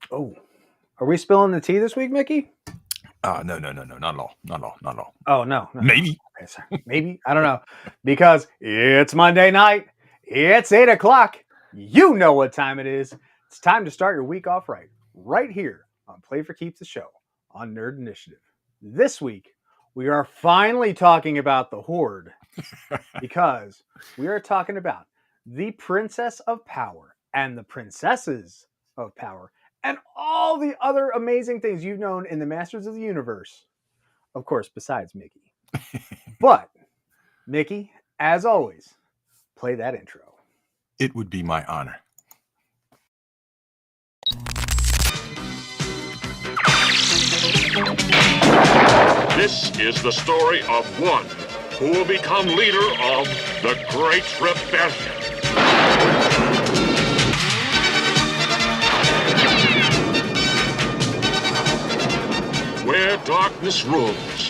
Oh, are we spilling the tea this week, Mickey? No, not at all. Oh, no. Maybe. Okay, sorry. Maybe. I don't know. Because it's Monday night. It's 8 o'clock. You know what time it is. It's time to start your week off right here on Play for Keeps the show on Nerd Initiative. This week, we are finally talking about the Horde because we are talking about the Princess of Power and the Princesses of Power and all the other amazing things you've known in the Masters of the Universe. Of course, besides Mickey. But, Mickey, as always, play that intro. It would be my honor. This is the story of one who will become leader of the Great Rebellion. Where darkness rules,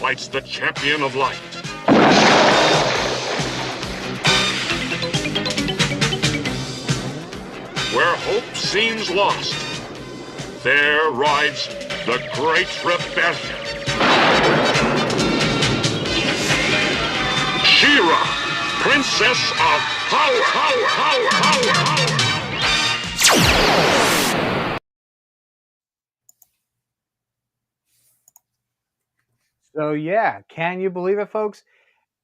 fights the champion of light. Where hope seems lost, there rides the Great Rebellion. She-Ra, Princess of Power. So yeah, can you believe it, folks?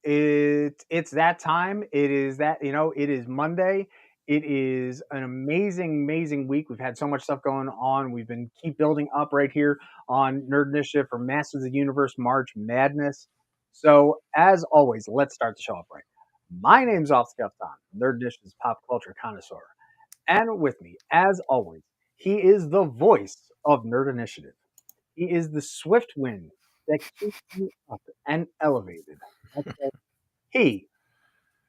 It's that time. It is Monday. It is an amazing week. We've had so much stuff going on. We've been keep building up right here on Nerd Initiative for Masters of the Universe March Madness. So as always, let's start the show off right. My name's Off the Cuff Tom, Nerd Initiative's pop culture connoisseur. And with me, as always, he is the voice of Nerd Initiative. He is the swift wind that keeps you up and elevated. He,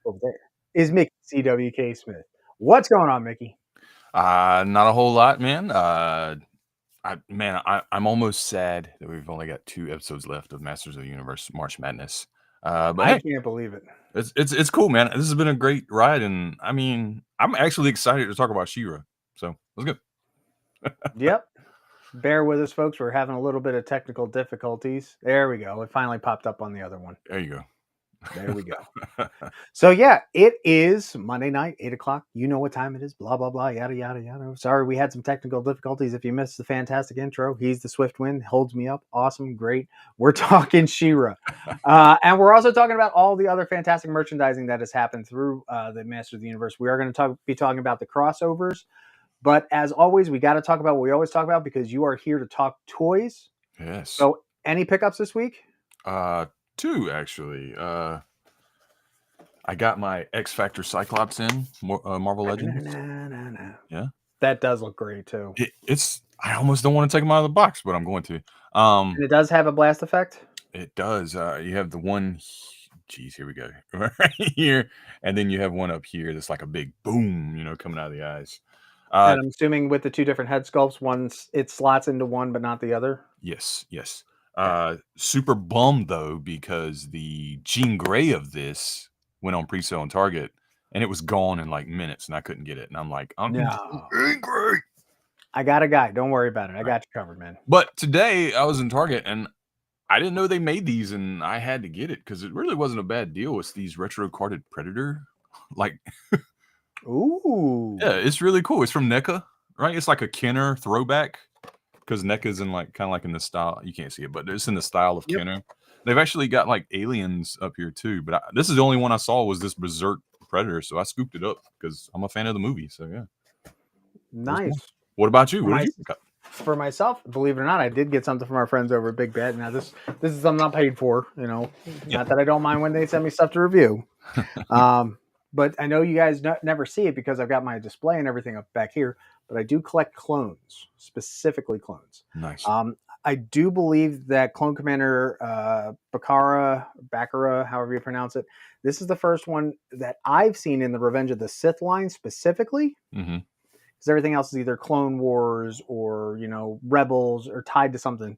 over there, is Mickey CWK Smith. What's going on, Mickey? Not a whole lot, man. I'm almost sad that we've only got 2 episodes left of Masters of the Universe March Madness. But I hey, can't believe it. it's cool, man. This has been a great ride, and I mean, I'm actually excited to talk about She-Ra. So let's go. Yep. Bear with us, folks. We're having a little bit of technical difficulties. There we go. It finally popped up on the other one. There you go. There we go. So yeah, it is Monday night, 8 o'clock. You know what time it is. Blah blah blah. Yada yada yada. Sorry, we had some technical difficulties. If you missed the fantastic intro, he's the swift wind, holds me up. Awesome, great. We're talking She-Ra, and we're also talking about all the other fantastic merchandising that has happened through the Masters of the Universe. We are going to be talking about the crossovers, but as always, we got to talk about what we always talk about because you are here to talk toys. Yes. So, any pickups this week? 2 actually. I got my X Factor Cyclops in Marvel Legends. Yeah, that does look great too. It's I almost don't want to take them out of the box, but I'm going to. And it does have a blast effect. It does. You have the one. Geez, here we go. Right here, and then you have one up here that's like a big boom, coming out of the eyes. And I'm assuming with the 2 different head sculpts, it slots into one, but not the other. Yes. Super bummed though because the Jean Grey of this went on pre-sale on Target and it was gone in like minutes and I couldn't get it. And I'm like, I'm angry. I got a guy. Don't worry about it. I got you covered, man. But today I was in Target and I didn't know they made these and I had to get it because it really wasn't a bad deal. It's these retro carded Predator. Like, ooh. Yeah, it's really cool. It's from NECA, right? It's like a Kenner throwback. Because NECA's in kind of in the style, you can't see it, but it's in the style of Kenner. They've actually got like aliens up here too, but this is the only one I saw was this Berserk Predator, so I scooped it up because I'm a fan of the movie. So yeah, nice. What about you? What did you pick up? For myself, believe it or not, I did get something from our friends over at Big Bad. Now this is something I'm paid for. Not that I don't mind when they send me stuff to review. But I know you guys never see it because I've got my display and everything up back here. But I do collect clones, specifically clones. Nice. I do believe that Clone Commander Bakara, however you pronounce it, this is the first one that I've seen in the Revenge of the Sith line specifically. Mm-hmm. Because everything else is either Clone Wars or, Rebels or tied to something.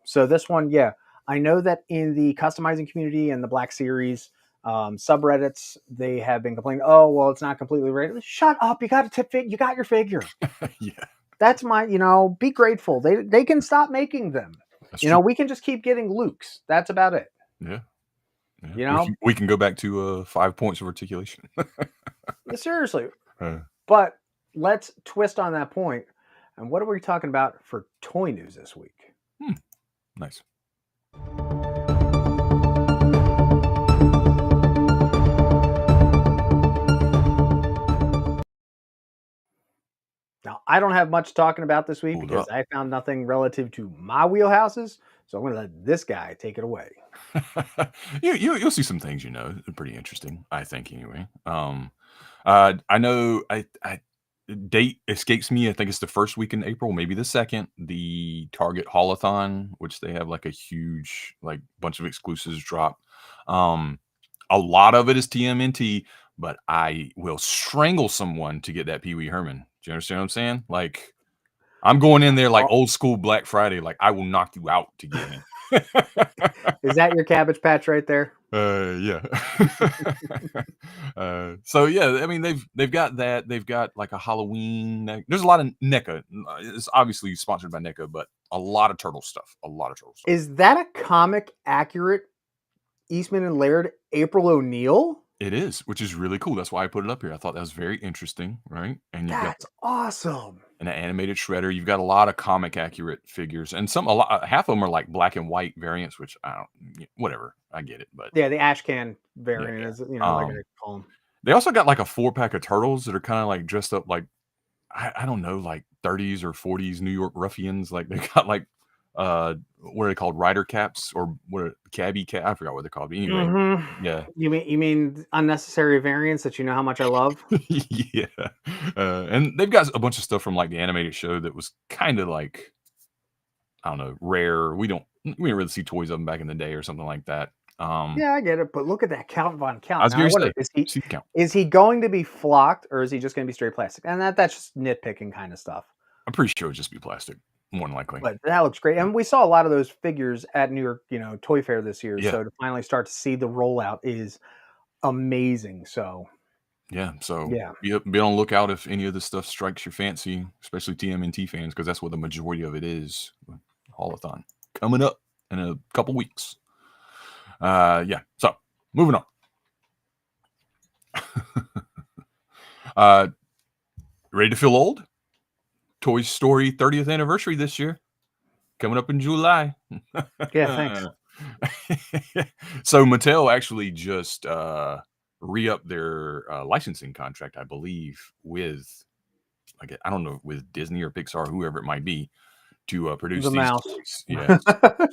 So this one, yeah. I know that in the customizing community and the Black Series, subreddits, they have been complaining, oh, well, it's not completely ready. Shut up. You got a tip fit. You got your figure. Yeah. That's my, be grateful. They can stop making them. That's true. We can just keep getting Lukes. That's about it. Yeah. We can go back to 5 points of articulation. Seriously. Uh, But let's twist on that point. And what are we talking about for toy news this week? Nice. Now, I don't have much talking about this week because I found nothing relative to my wheelhouses. So I'm going to let this guy take it away. You'll see some things, pretty interesting, I think, anyway. I know date escapes me. I think it's the first week in April, maybe the second, the Target Haulathon, which they have like a huge, like bunch of exclusives drop. A lot of it is TMNT, but I will strangle someone to get that Pee Wee Herman. Do you understand what I'm saying? Like, I'm going in there like old school Black Friday. Like, I will knock you out to get him. Is that your Cabbage Patch right there? Yeah. So yeah, I mean they've got that. They've got like a Halloween. There's a lot of NECA. It's obviously sponsored by NECA, but a lot of turtle stuff. Is that a comic accurate Eastman and Laird April O'Neil? It is, which is really cool. That's why I put it up here. I thought that was very interesting, right? And that's awesome. And an animated Shredder. You've got a lot of comic accurate figures, and half of them are like black and white variants, which I don't, whatever. I get it, but yeah, the ash can variant is, like I call them. They also got like a 4-pack of turtles that are kind of like dressed up like I don't know, like 30s or 40s New York ruffians. Like they got like what are they called, rider caps or what, cabbie cap? I forgot what they're called. But anyway, yeah. You mean unnecessary variants that you know how much I love? Yeah. And they've got a bunch of stuff from like the animated show that was kind of like, I don't know, rare. We didn't really see toys of them back in the day or something like that. Yeah, I get it, but look at that Count Von Count. I was now, going to say, is he going to be flocked or is he just going to be straight plastic? And that's just nitpicking kind of stuff. I'm pretty sure it'll just be plastic, more than likely. But that looks great, and we saw a lot of those figures at New York, Toy Fair this year. Yeah. So to finally start to see the rollout is amazing. So yeah, be on the lookout if any of this stuff strikes your fancy, especially TMNT fans, because that's what the majority of it is. Haulathon coming up in a couple weeks. Yeah, so moving on. Ready to feel old? Toy Story 30th anniversary this year, coming up in July. Yeah, thanks. So Mattel actually just re-upped their licensing contract, I believe, with I don't know, with Disney or Pixar, whoever it might be, to produce the these mouse. toys. Yeah,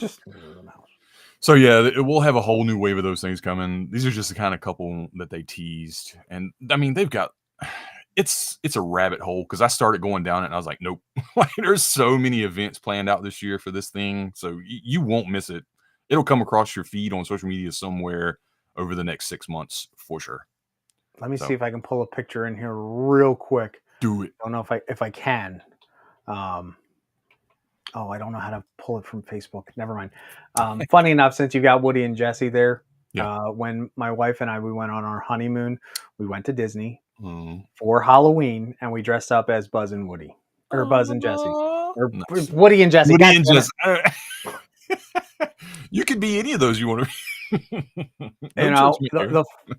just the mouse. So yeah, we'll have a whole new wave of those things coming. These are just the kind of couple that they teased, and I mean they've got. It's a rabbit hole because I started going down it and I was like, nope. Like there's so many events planned out this year for this thing, so you won't miss it. It'll come across your feed on social media somewhere over the next 6 months for sure. Let me see if I can pull a picture in here real quick. Do it. I don't know if I can. Oh, I don't know how to pull it from Facebook. Never mind. Funny enough, since you got Woody and Jesse there, when my wife and I we went on our honeymoon, we went to Disney for Halloween, and we dressed up as Buzz and Woody, or Buzz and Jesse, or nice. Woody and Jesse. Woody and Jesse. You could be any of those you want to be.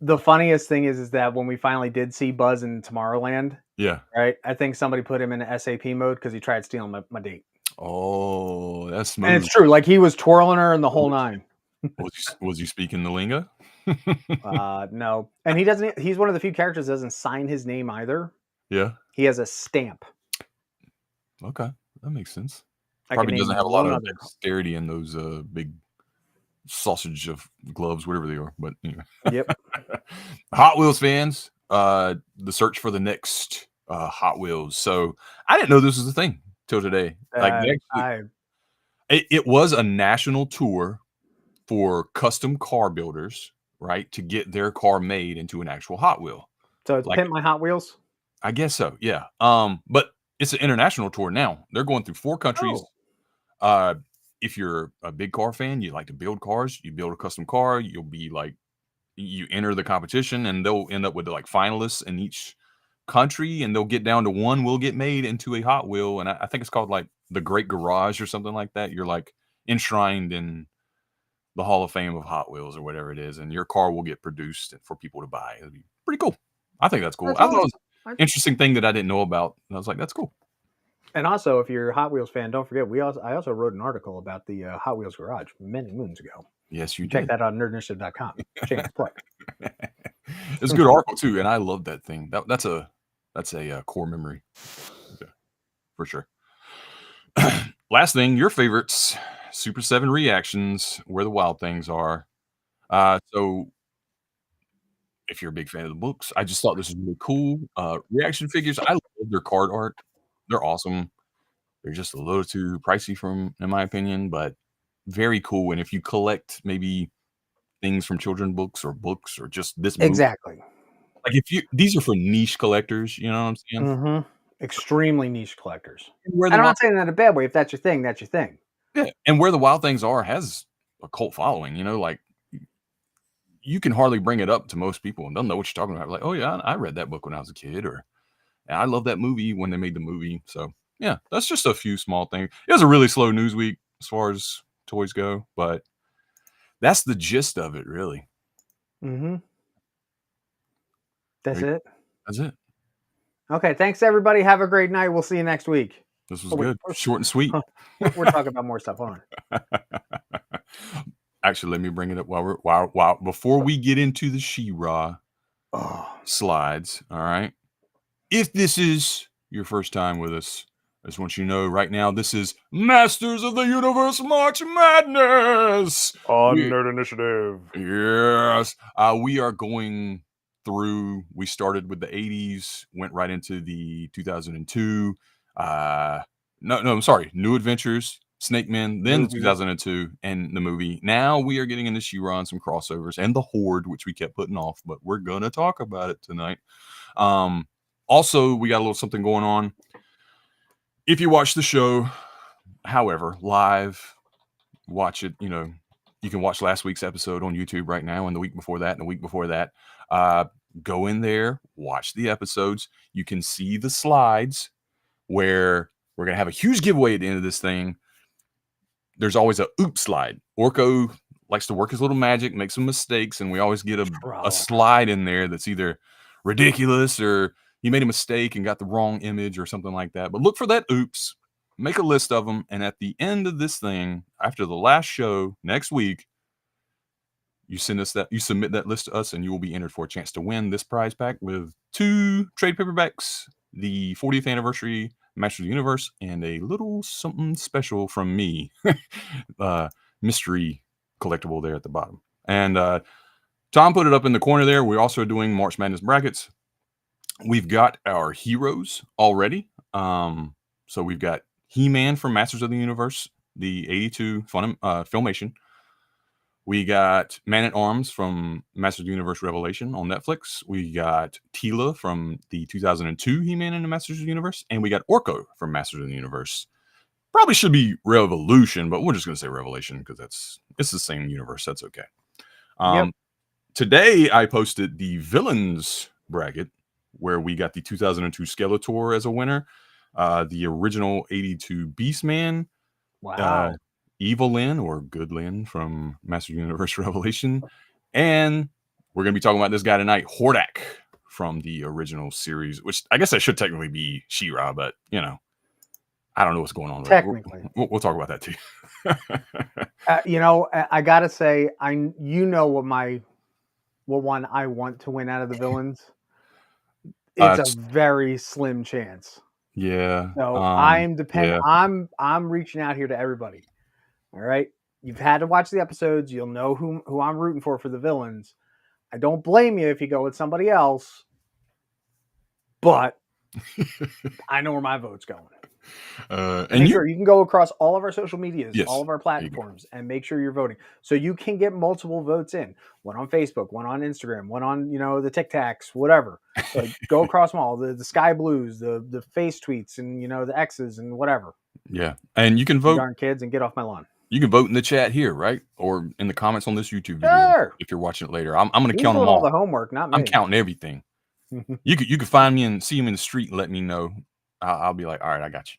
The funniest thing is that when we finally did see Buzz in Tomorrowland, right, I think somebody put him in SAP mode because he tried stealing my date. Oh, that's smooth. And it's true. Like he was twirling her in the whole nine. Was he speaking the lingo? No. And he doesn't. He's one of the few characters that doesn't sign his name either. Yeah. He has a stamp. Okay, that makes sense. Probably doesn't have a lot of dexterity in those big sausage of gloves, whatever they are. But anyway. Yep. Hot Wheels fans, the search for the next Hot Wheels. So I didn't know this was a thing till today. It was a national tour for custom car builders, right, to get their car made into an actual Hot Wheel. So it's Pimp My Hot Wheels? I guess so, yeah. But it's an international tour now. They're going through 4 countries. If you're a big car fan, you like to build cars, you build a custom car, you'll be like, you enter the competition, and they'll end up with like finalists in each country, and they'll get down to one will get made into a Hot Wheel, and I think it's called like the Great Garage or something like that. You're like enshrined in the Hall of Fame of Hot Wheels or whatever it is, and your car will get produced for people to buy. It'll be pretty cool. I think that's cool. That's I thought it was awesome. an interesting thing that I didn't know about. And I was like, that's cool. And also, if you're a Hot Wheels fan, don't forget I also wrote an article about the Hot Wheels Garage many moons ago. Yes, you Check did. that out on nerd.initiative.com. Shameless plug. It's a good article too, and I love that thing. That's a core memory, for sure. Last thing, your favorites, Super 7 reactions, where the wild things are. So if you're a big fan of the books, I just thought this was really cool. Reaction figures, I love their card art. They're awesome. They're just a little too pricey in my opinion, but very cool. And if you collect maybe things from children's books or just this movie, Exactly. like these are for niche collectors, you know what I'm saying? Mm-hmm. Extremely niche collectors. And I'm not saying that in a bad way. If that's your thing, that's your thing. Yeah, and Where the Wild Things Are has a cult following. You know, like you can hardly bring it up to most people and they'll know what you're talking about. Like, oh yeah, I read that book when I was a kid, or I love that movie when they made the movie. So yeah, that's just a few small things. It was a really slow news week as far as toys go, but that's the gist of it, really. Mm-hmm. That's it. That's it. Okay, thanks everybody. Have a great night. We'll see you next week. This was good. Short and sweet. We're talking about more stuff. Hold on. Actually, let me bring it up while before we get into the She-Ra slides. All right. If this is your first time with us, I just want you to know right now this is Masters of the Universe March Madness on Nerd Initiative. Yes. We are going through. We started with the 80s, went right into the 2002. I'm sorry. New Adventures, Snake Men, then 2002, and the movie. Now we are getting into She-Ra and some crossovers, and the Horde, which we kept putting off, but we're gonna talk about it tonight. Also, we got a little something going on. If you watch the show, however, live, watch it. You know, you can watch last week's episode on YouTube right now, and the week before that, and the week before that. Go in there, watch the episodes. You can see the slides where we're going to have a huge giveaway at the end of this thing. There's always a oops slide. Orko likes to work his little magic, make some mistakes, and we always get a slide in there that's either ridiculous or he made a mistake and got the wrong image or something like that. But look for that oops, make a list of them, and at the end of this thing, after the last show next week, you submit that list to us, and you will be entered for a chance to win this prize pack with 2 trade paperbacks, the 40th anniversary Masters of the Universe, and a little something special from me, mystery collectible there at the bottom. And Tom put it up in the corner there. We're also doing March Madness brackets. We've got our heroes already. So we've got He-Man from Masters of the Universe, the 82 Filmation. We got Man-at-Arms from Masters of the Universe Revelation on Netflix. We got Teela from the 2002 He-Man and the Masters of the Universe. And we got Orko from Masters of the Universe. Probably should be Revolution, but we're just going to say Revelation because it's the same universe. That's okay. Today, I posted the Villains bracket where we got the 2002 Skeletor as a winner. The original 82 Beastman. Wow. Evil Lyn or Good Lyn from Master Universe Revelation. And we're going to be talking about this guy tonight, Hordak from the original series, which I guess that should technically be She-Ra, but you know, I don't know what's going on. Technically. We'll talk about that too. You know, I got to say, what one I want to win out of the villains. It's a very slim chance. Yeah. So I'm depending. Yeah. I'm reaching out here to everybody. All right. You've had to watch the episodes. You'll know who I'm rooting for the villains. I don't blame you if you go with somebody else, but I know where my vote's going. And you can go across all of our social medias, all of our platforms, and make sure you're voting. So you can get multiple votes in. One on Facebook, one on Instagram, one on, the Tic Tacs, whatever. Like go across them all, the Sky Blues, the face tweets, and the X's and whatever. Yeah. And you can vote. Darn kids, and get off my lawn. You can vote in the chat here, right? Or in the comments on this YouTube video if you're watching it later. I'm going to count them all. The homework, not me. I'm counting everything. You could find me and see him in the street and let me know. I'll be like, all right, I got you.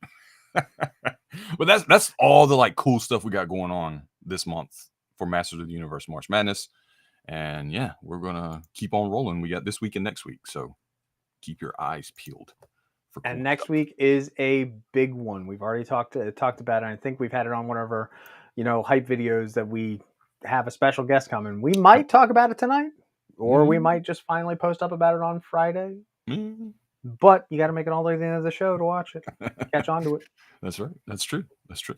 But that's all the like cool stuff we got going on this month for Masters of the Universe March Madness. And yeah, we're gonna keep on rolling. We got this week and next week, so keep your eyes peeled. And next week is a big one. We've already talked about it. I think we've had it on one of our, hype videos that we have a special guest coming. We might talk about it tonight, or we might just finally post up about it on Friday. But you got to make it all the way to the end of the show to watch it, catch on to it. That's right. That's true. That's true.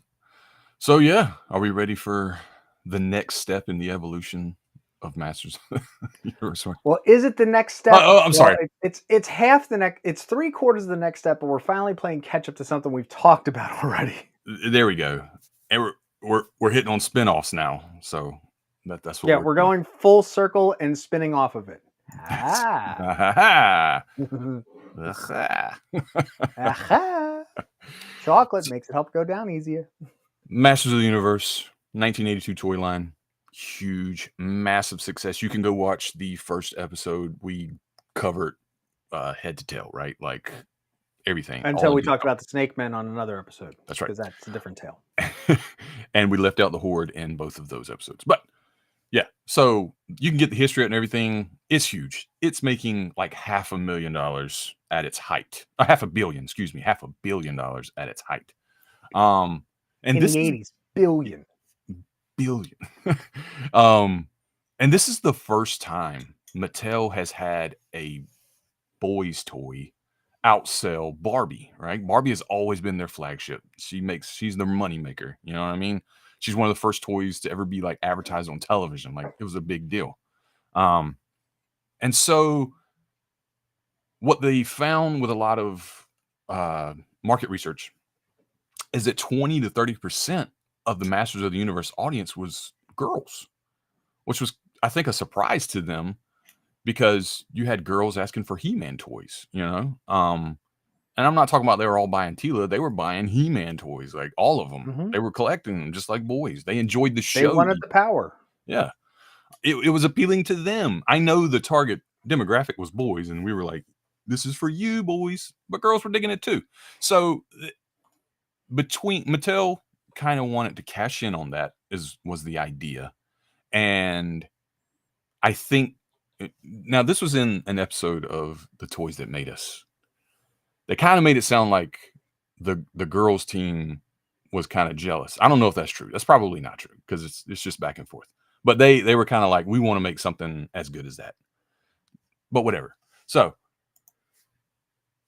So yeah, are we ready for the next step in the evolution of Masters of the Universe? Well, is it the next step? I'm sorry. It's half the next. It's 3/4 of the next step, but we're finally playing catch up to something we've talked about already. There we go. And we're hitting on spinoffs now. So that's what. Yeah, we're going full circle and spinning off of it. Chocolate makes it help go down easier. Masters of the Universe, 1982 toy line. Huge, massive success. You can go watch the first episode. We covered head to tail, right? Like everything. Until we talked about the Snake Men on another episode. That's right. Because that's a different tale. And we left out the Horde in both of those episodes. But yeah, so you can get the history and everything. It's huge. It's making like $500,000 at its height. $500 million, excuse me, $500 million at its height. And in this the 80s, billion. And this is the first time Mattel has had a boys toy outsell Barbie, right? Barbie has always been their flagship. She's the money maker. You know what I mean? She's one of the first toys to ever be like advertised on television. Like it was a big deal. And so what they found with a lot of market research is that 20 to 30% of the Masters of the Universe audience was girls, which was, I think, a surprise to them because you had girls asking for He-Man toys, And I'm not talking about they were all buying Tila. They were buying He-Man toys, like all of them. Mm-hmm. They were collecting them just like boys. They enjoyed the show. They wanted the power. Yeah. It was appealing to them. I know the target demographic was boys, and we were like, this is for you, boys. But girls were digging it too. So between Mattel kind of wanted to cash in on that was the idea. And I think now this was in an episode of The Toys That Made Us. They kind of made it sound like the girls team was kind of jealous. I don't know if that's true. That's probably not true because it's just back and forth. But they were kind of like, we want to make something as good as that. But whatever. So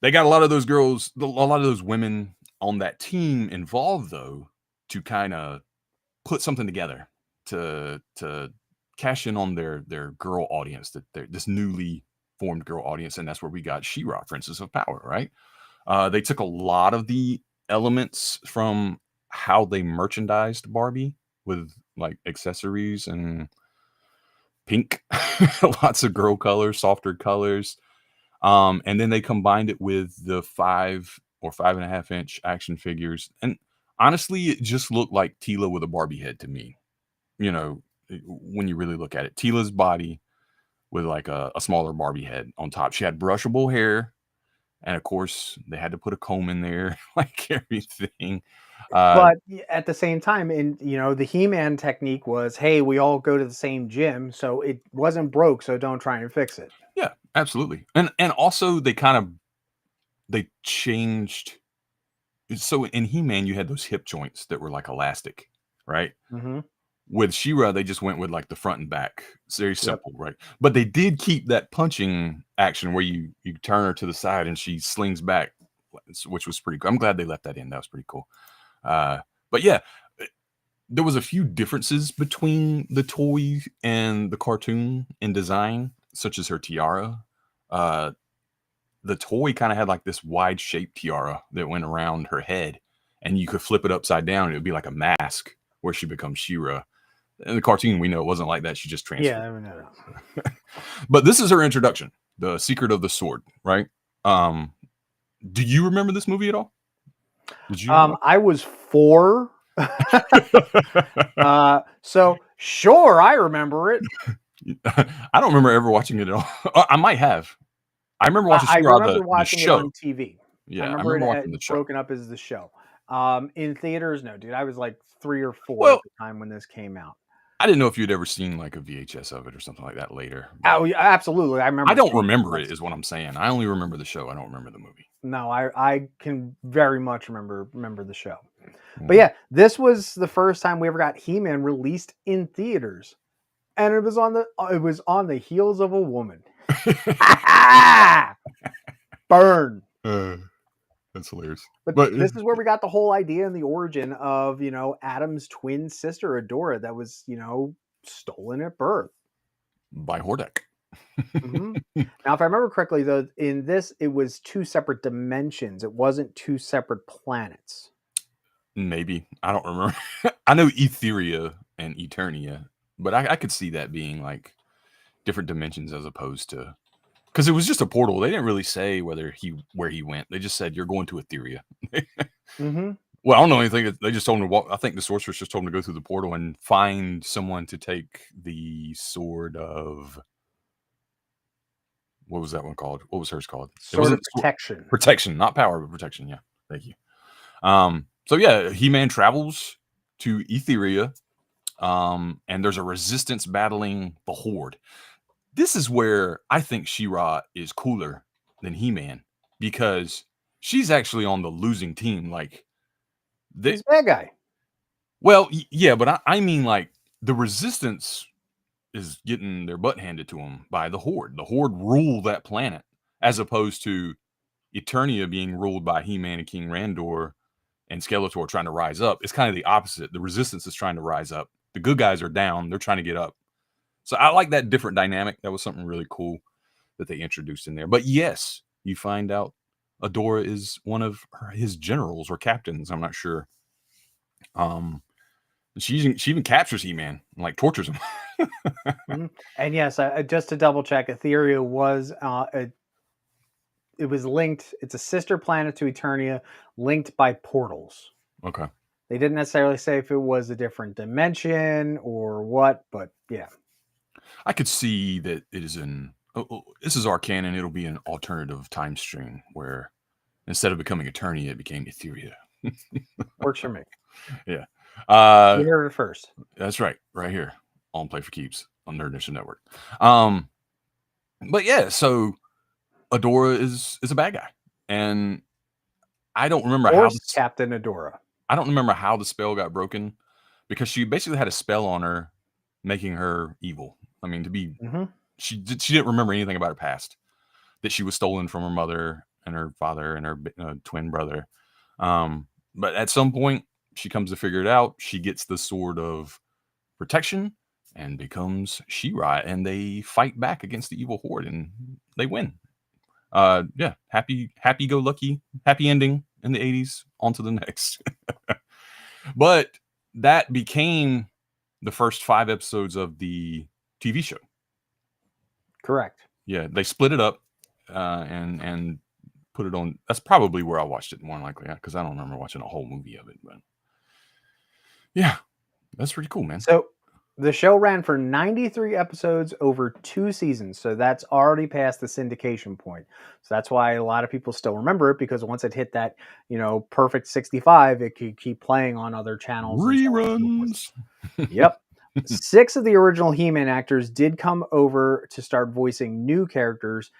they got a lot of those girls, a lot of those women on that team involved, though, to kind of put something together to cash in on their girl audience, this newly formed girl audience. And that's where we got She-Ra, Princess of Power, right? They took a lot of the elements from how they merchandised Barbie with like accessories and pink, lots of girl colors, softer colors. And then they combined it with the 5 or 5.5 inch action figures. And honestly, it just looked like Tila with a Barbie head to me. When you really look at it, Tila's body with like a smaller Barbie head on top. She had brushable hair. And of course, they had to put a comb in there, like everything. But at the same time, the He-Man technique was, hey, we all go to the same gym, so it wasn't broke, so don't try and fix it. Yeah, absolutely. And also they changed. So in He-Man, you had those hip joints that were like elastic, right? Mm-hmm. With She-Ra, they just went with like the front and back. It's very simple, right? But they did keep that punching action where you turn her to the side and she slings back, which was pretty cool. I'm glad they left that in. That was pretty cool. But yeah, there was a few differences between the toy and the cartoon in design, such as her tiara. The toy kind of had like this wide shaped tiara that went around her head, and you could flip it upside down. And it would be like a mask where she becomes She-Ra. In the cartoon, we know it wasn't like that. She just transformed. Yeah, I mean, no. But this is her introduction, The Secret of the Sword, right? Do you remember this movie at all? Did you? I was 4. So sure, I remember it. I don't remember ever watching it at all. I might have. I remember watching I She-Ra remember the watching it show. on TV. I Yeah, I remember remember it watching the show. broken up as the show. In theaters, no, dude. I was like 3 or 4 at Well, the time when this came out. I didn't know if you'd ever seen like a VHS of it or something like that later. But Oh, yeah, absolutely. I I remember don't seeing remember yes. it, is what I'm saying. I only remember the show. I don't remember the movie. No, I can very much remember the show. But Mhm. yeah, this was the first time we ever got He-Man released in theaters, and it was on the heels of a woman. Burn. That's hilarious. But But this is where we got the whole idea and the origin of, Adam's twin sister, Adora, that was, stolen at birth. by Hordek. Mhm. Now, if I remember correctly, though, in this, it was 2 separate dimensions. It wasn't 2 separate planets. Maybe. I don't remember. I know Etheria and Eternia, but I could see that being like different dimensions as opposed to, because it was just a portal. They didn't really say where he went. They just said you're going to Etheria. Mm-hmm. Well, I don't know anything. They just told him to walk. I think the sorceress just told him to go through the portal and find someone to take the sword of, what was that one called? What was hers called? It Sort of wasn't protection. protection, not power, but protection. Yeah, thank you. So yeah, He-Man travels to Etheria, and there's a resistance battling the Horde. This is where I think She-Ra is cooler than He-Man, because she's actually on the losing team. Like, He's a bad guy. well, yeah, but I mean, like, the resistance is getting their butt handed to them by the Horde. The Horde rule that planet, as opposed to Eternia being ruled by He-Man and King Randor and Skeletor trying to rise up. It's kind of the opposite. The resistance is trying to rise up. The good guys are down. They're trying to get up. So I like that different dynamic. That was something really cool that they introduced in there. But yes, you find out Adora is one of his generals or captains. I'm not sure. She even captures He-Man and like tortures him. Mhm. And yes, just to double check, Etheria was it was linked. It's a sister planet to Eternia, linked by portals. Okay. They didn't necessarily say if it was a different dimension or what, but yeah. I could see that it is this is our canon. It'll be an alternative time string where instead of becoming Eternia, it became Etheria. Works for me. Yeah. You heard it first. That's right. Right here on Play for Keeps on Nerd Nation Network. But yeah, so Adora is a bad guy. And I don't remember Captain Adora. I don't remember how the spell got broken, because she basically had a spell on her making her evil. I mean, she didn't remember anything about her past, that she was stolen from her mother and her father and her twin brother. But at some point, she comes to figure it out. She gets the sword of protection and becomes She-Ra, and they fight back against the evil Horde, and they win. Yeah, happy go lucky, happy ending in the 80s. On to the next. But that became the first 5 episodes of the TV show. Correct. Yeah, they split it up and put it on. That's probably where I watched it more likely, because I don't remember watching a whole movie of it. But yeah, that's pretty cool, man. So the show ran for 93 episodes over 2 seasons. So that's already past the syndication point. So that's why a lot of people still remember it, because once it hit that, perfect 65, it could keep playing on other channels. Reruns. Yep. 6 of the original He-Man actors did come over to start voicing new characters.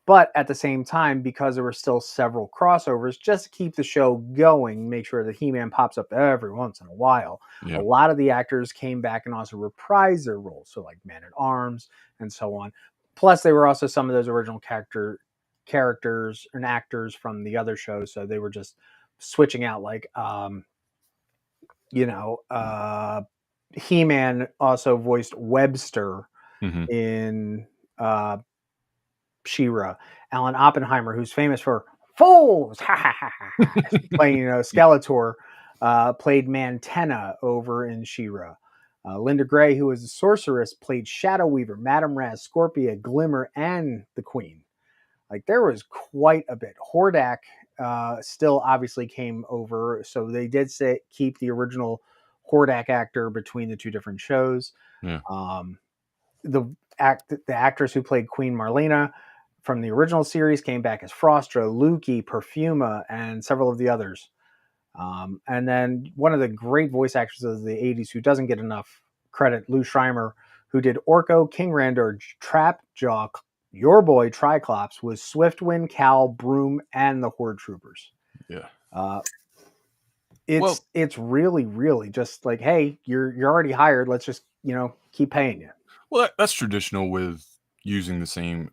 But at the same time, because there were still several crossovers, just to keep the show going, make sure that He-Man pops up every once in a while, Yeah. a lot of the actors came back and also reprised their roles. So like Man-at-Arms and so on. Plus, they were also some of those original characters and actors from the other shows. So they were just switching out, like, He-Man also voiced Webster in She-Ra. Alan Oppenheimer, who's famous for fools, playing Skeletor, played Mantenna over in She-Ra. Linda Gray, who was the sorceress, played Shadow Weaver, Madame Raz, Scorpia, Glimmer, and the Queen. Like, there was quite a bit. Hordak still obviously came over, so they did keep the original Hordak actor between the 2 different shows. Yeah. The actress who played Queen Marlena from the original series came back as Frostra, Lukey, Perfuma, and several of the others. And then one of the great voice actors of the 80s who doesn't get enough credit, Lou Schreimer, who did Orko, King Randor, Trapjaw, your boy Triclops, was Swiftwind, Cal, Broom, and the Horde Troopers. Yeah. It's really, really just like, hey, you're already hired. Let's just, keep paying you. Well, that's traditional with using the same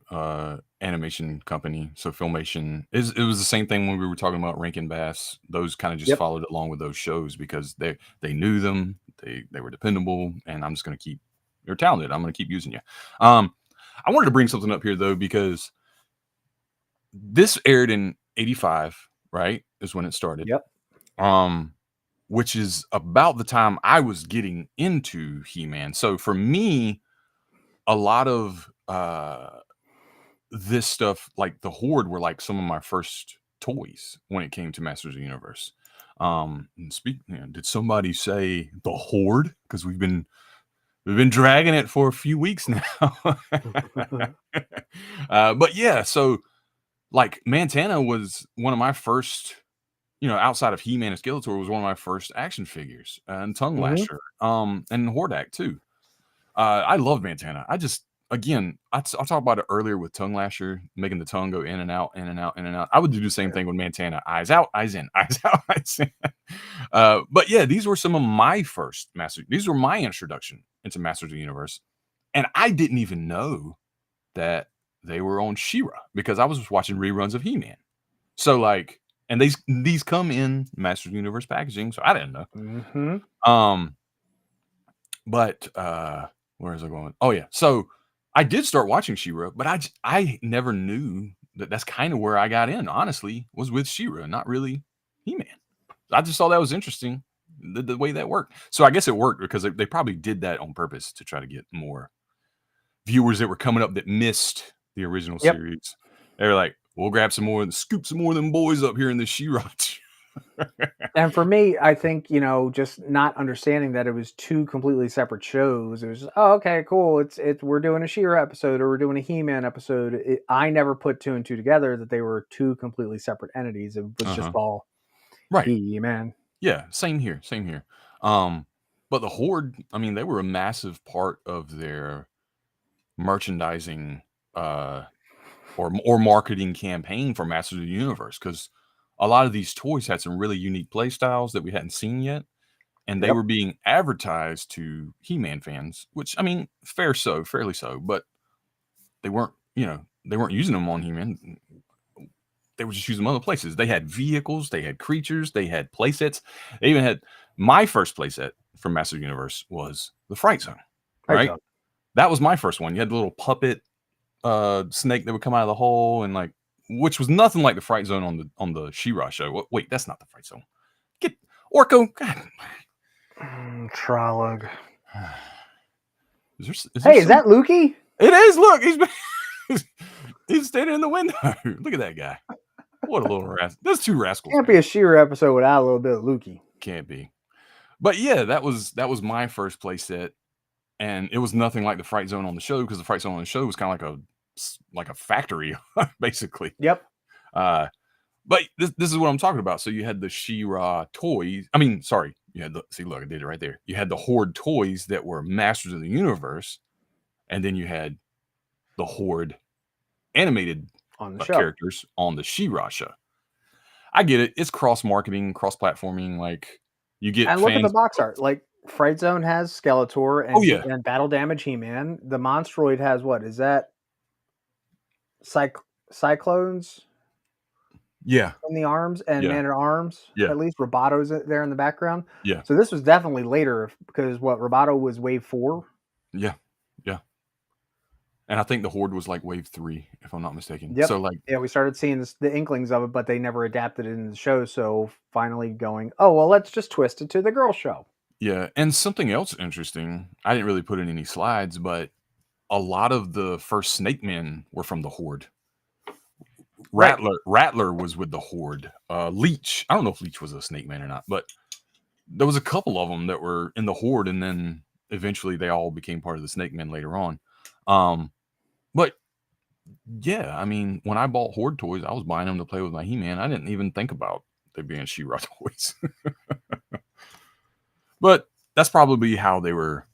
animation company. So Filmation it was the same thing when we were talking about Rankin Bass. Those kind of just followed along with those shows because they knew them, they were dependable, and I'm just going to keep you're talented. I'm going to keep using you. I wanted to bring something up here though because this aired in '85, right? Is when it started. Yep. Which is about the time I was getting into He-Man. So for me, a lot of this stuff, like the Horde, were like some of my first toys when it came to Masters of the Universe. And did somebody say the Horde? Because we've been dragging it for a few weeks now. But yeah, so like Montana was one of my first, outside of He-Man and Skeletor, was one of my first action figures, and Tongue Lasher, and Hordak too. I love Montana. I'll talk about it earlier with Tongue Lasher, making the tongue go in and out, in and out, in and out. I would do the same thing with Montana. Eyes out, eyes in, eyes out, eyes in. But yeah, these were some of my first Masters. These were my introduction into Masters of the Universe. And I didn't even know that they were on She-Ra because I was just watching reruns of He-Man. So like, and these come in Masters of the Universe packaging, so I didn't know. But where is it going? Oh yeah, so I did start watching She-Ra, but I never knew that's kind of where I got in. Honestly, was with She-Ra, not really He-Man. I just thought that was interesting, the way that worked. So I guess it worked because they probably did that on purpose to try to get more viewers that were coming up that missed the original series. They were like, we'll grab some more and scoop some more of them boys up here in this She-Ra. And for me, I think, just not understanding that it was two completely separate shows. It was just, oh, okay, cool. It's we're doing a She-Ra episode or we're doing a He-Man episode. I never put two and two together that they were two completely separate entities. It was just all He-Man. Yeah, same here. But the Horde, I mean, they were a massive part of their merchandising or marketing campaign for Masters of the Universe, because a lot of these toys had some really unique play styles that we hadn't seen yet, and they were being advertised to He-Man fans, which, I mean, fairly so, but they weren't using them on He-Man. They were just using them other places. They had vehicles, they had creatures, they had play sets. They even had my first play set from Masters of the Universe was the Fright Zone, right? That was my first one. You had the little puppet snake that would come out of the hole, and like, which was nothing like the Fright Zone on the She-Ra show. Wait, that's not the Fright Zone. Get Orko. God. Trolog. Is that Lukey? It is. Look, he's standing in the window. Look at that guy. What a little rascal. There's two rascals. Can't be a She-Ra episode without a little bit of Lukey. Can't be. But yeah, that was my first play set, and it was nothing like the Fright Zone on the show, because the Fright Zone on the show was kind of like a factory, basically. Yep. But this is what I'm talking about. So you had the She-Ra toys. I mean, sorry, you had look, I did it right there. You had the Horde toys that were Masters of the Universe, and then you had the Horde animated on the characters on the She-Ra show. I get it. It's cross-marketing, cross-platforming. Like, you get and fans. Look at the box art. Like, Fright Zone has Skeletor and, and Battle Damage He-Man. The Monstroid has what? Is that Cyclones? Yeah. In the arms and Man at Arms. Yeah. At least Robato's there in the background. Yeah. So this was definitely later, because Robato was wave 4. Yeah. Yeah. And I think the Horde was like wave 3, if I'm not mistaken. Yep. So like, we started seeing the inklings of it, but they never adapted it in the show. So finally going, oh, well, let's just twist it to the girl show. Yeah. And something else interesting, I didn't really put in any slides, but a lot of the first Snake Men were from the Horde. Rattler was with the Horde. Leech, I don't know if Leech was a Snake Man or not, but there was a couple of them that were in the Horde, and then eventually they all became part of the Snake Men later on. But Yeah, I mean, when I bought Horde toys, I was buying them to play with my He-Man. I didn't even think about they being She-Ra toys. But that's probably how they were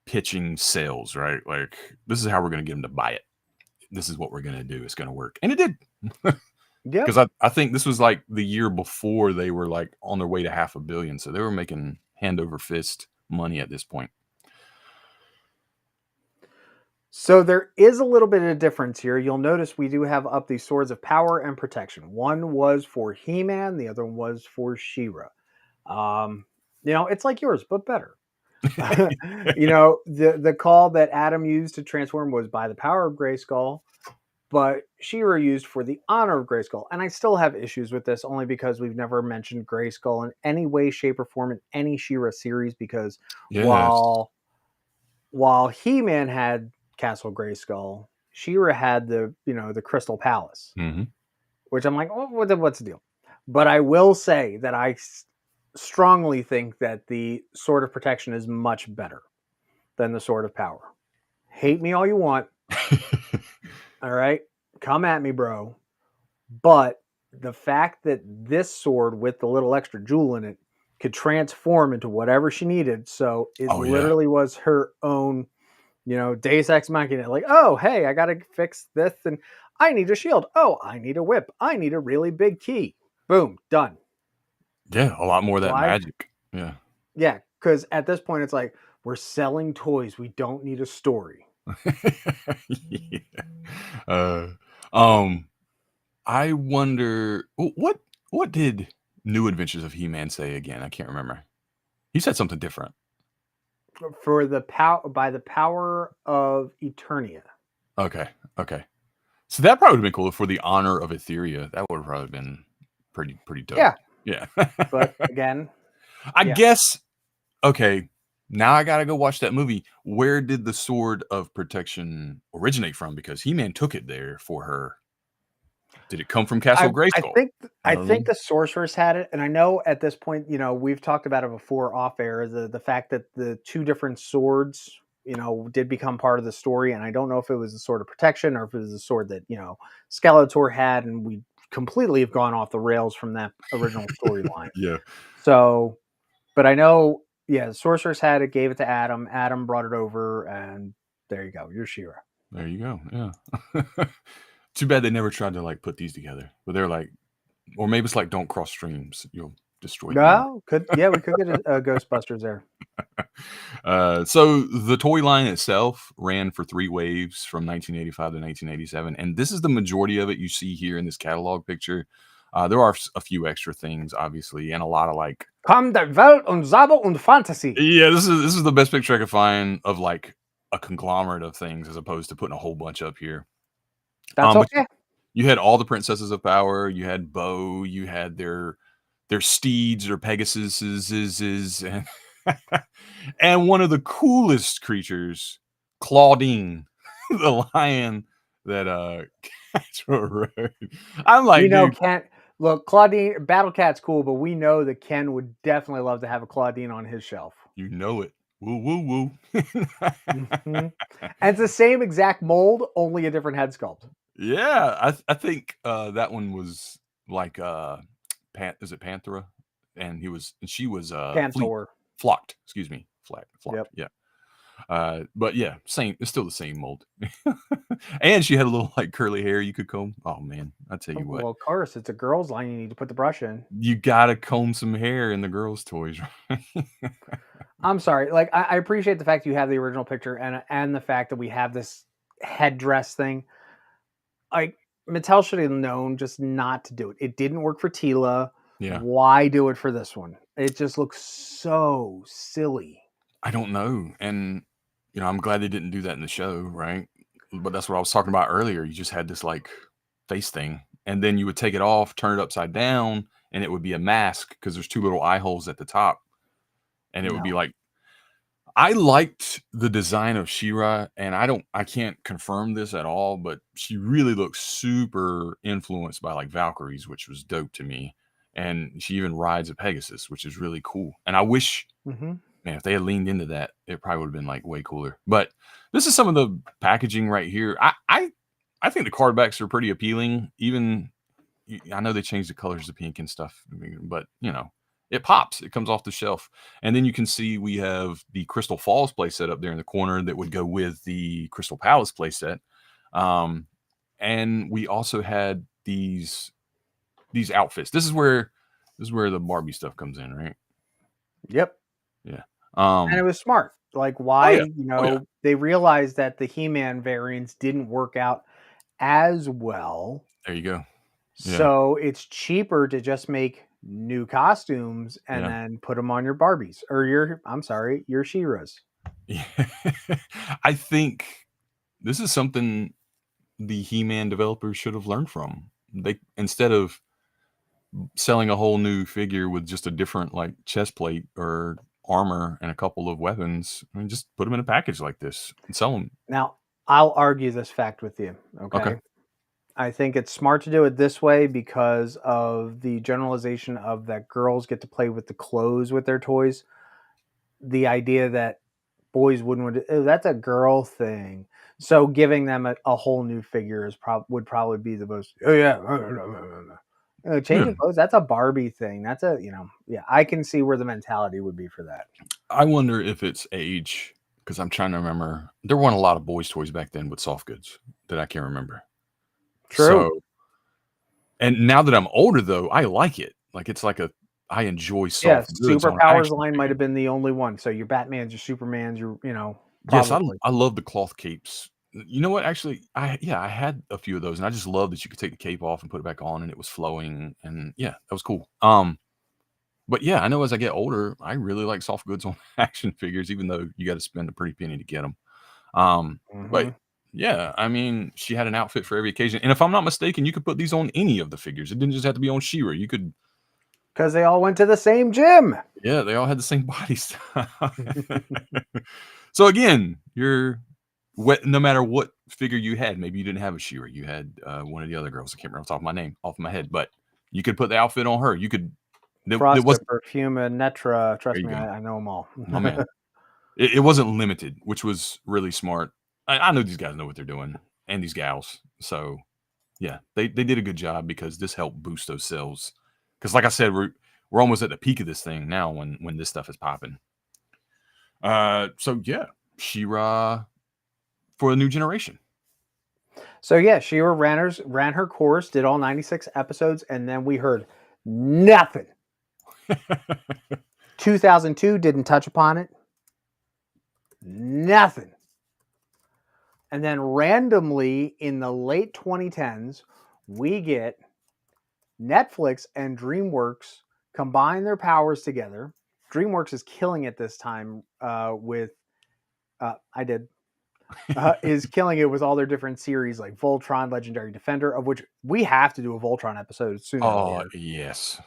pitching sales, right? Like, this is how we're going to get them to buy it. This is what we're going to do. It's going to work. And it did. Yep. Because I think this was like the year before they were like on their way to $500 million. So they were making hand over fist money at this point. So there is a little bit of difference here. You'll notice we do have up these swords of power and protection. One was for He-Man, the other one was for She-Ra. It's like yours, but better. The call that Adam used to transform was by the power of Grayskull, but She-Ra used for the honor of Grayskull. And I still have issues with this only because we've never mentioned Grayskull in any way, shape, or form in any She-Ra series. Because while He-Man had Castle Grayskull, She-Ra had the Crystal Palace, which I'm like, oh, what's the deal? But I will say that I strongly think that the Sword of Protection is much better than the Sword of Power. Hate me all you want. All right, come at me, bro. But the fact that this sword with the little extra jewel in it could transform into whatever she needed, so it literally was her own Deus Ex Machina, like, oh, hey, I got to fix this, and I need a shield. Oh, I need a whip. I need a really big key. Boom, done. Yeah, a lot more of that magic. Yeah. Yeah, because at this point, it's like, we're selling toys. We don't need a story. Yeah. I wonder, what did New Adventures of He-Man say again? I can't remember. He said something different. For the by the power of Eternia. Okay. So that probably would have been cool for the honor of Etheria. That would have probably been pretty dope. Yeah. But again, I guess. Okay. Now I gotta go watch that movie. Where did the Sword of Protection originate from? Because He-Man took it there for her. Did it come from Castle Grayskull? I think the sorceress had it, and I know at this point, we've talked about it before off air. The fact that the two different swords, did become part of the story, and I don't know if it was the Sword of Protection or if it was the sword that Skeletor had, and we completely have gone off the rails from that original storyline. Yeah. So, but I know, the sorceress had it, gave it to Adam. Adam brought it over, and there you go. You're She-Ra. There you go. Yeah. Too bad they never tried to like put these together. But they're like, or maybe it's like don't cross streams. You'll destroy them. No, we could get a Ghostbusters there. So the toy line itself ran for 3 waves from 1985 to 1987, and this is the majority of it you see here in this catalog picture. There are a few extra things, obviously, and a lot of like Komm der Welt und Zauber und Fantasy. Yeah, this is the best picture I could find of like a conglomerate of things as opposed to putting a whole bunch up here. That's okay. You had all the princesses of power. You had Bo. You had their steeds or Pegasuses, and one of the coolest creatures, Claudine, the lion that Castro rode. I'm like, Ken. Look, Claudine, Battle Cat's cool, but we know that Ken would definitely love to have a Claudine on his shelf. You know it. Woo, woo, woo. And it's the same exact mold, only a different head sculpt. Yeah, I think that one was like is it Panthera? And she was Panther. Flocked, excuse me. Flocked. Yep. Yeah. But yeah, it's still the same mold. And she had a little like curly hair you could comb. Oh man, I tell you what. Well, of course, it's a girl's line. You need to put the brush in. You gotta comb some hair in the girls' toys, right? I'm sorry. Like I appreciate the fact you have the original picture and the fact that we have this headdress thing. Like Mattel should have known just not to do it. It didn't work for Tila. Yeah. Why do it for this one? It just looks so silly. I don't know. And I'm glad they didn't do that in the show, right? But that's what I was talking about earlier. You just had this like face thing, and then you would take it off, turn it upside down, and it would be a mask because there's 2 little eye holes at the top. And it would be like, I liked the design of She-Ra, and I can't confirm this at all, but she really looks super influenced by like Valkyries, which was dope to me. And she even rides a Pegasus, which is really cool. And I wish, man, if they had leaned into that, it probably would have been like way cooler. But this is some of the packaging right here. I I think the card backs are pretty appealing. Even I know they changed the colors to pink and stuff, but it pops. It comes off the shelf, and then you can see we have the Crystal Falls playset up there in the corner that would go with the Crystal Palace playset, and we also had these outfits. This is where the Barbie stuff comes in, right? Yep. Yeah. And it was smart. Like, why, yeah. they realized that the He-Man variants didn't work out as well. There you go. Yeah. So it's cheaper to just make new costumes and then put them on your Barbies or your She-Ras. Yeah. I think this is something the He-Man developers should have learned from. They, instead of selling a whole new figure with just a different like chest plate or armor and a couple of weapons, I mean, just put them in a package like this and sell them. Now, I'll argue this fact with you. Okay. I think it's smart to do it this way because of the generalization of that girls get to play with the clothes with their toys. The idea that boys wouldn't want to, that's a girl thing. So giving them a whole new figure would probably be the most, changing clothes, that's a Barbie thing. That's I can see where the mentality would be for that. I wonder if it's age, because I'm trying to remember. There weren't a lot of boys' toys back then with soft goods that I can remember. True. So, and now that I'm older, though, I like it. Like, it's like I enjoy soft goods. Superpowers line might have been the only one. So your Batmans, your Supermans, Yes, I love the cloth capes. You know what? Actually, I had a few of those, and I just love that you could take the cape off and put it back on, and it was flowing, and that was cool. But yeah, I know as I get older, I really like soft goods on action figures, even though you got to spend a pretty penny to get them. But yeah, I mean, she had an outfit for every occasion, and if I'm not mistaken, you could put these on any of the figures. It didn't just have to be on She-Ra. You could, because they all went to the same gym. Yeah, they all had the same body style. So again, no matter what figure you had, maybe you didn't have a She-Ra, you had one of the other girls. I can't remember off my head, but you could put the outfit on her. You could. Frosta, Perfuma, Netra. Trust me, I know them all. Oh man, it wasn't limited, which was really smart. I know these guys know what they're doing, and these gals. So yeah, they did a good job because this helped boost those sales. Because like I said, we're almost at the peak of this thing now when this stuff is popping. So yeah, She-Ra for a new generation. So yeah, She-Ra ran her course, did all 96 episodes, and then we heard nothing. 2002 didn't touch upon it. Nothing. And then randomly in the late 2010s, we get Netflix and DreamWorks combine their powers together. DreamWorks is killing it this time is killing it with all their different series like Voltron, Legendary Defender, of which we have to do a Voltron episode soon. Oh, yes.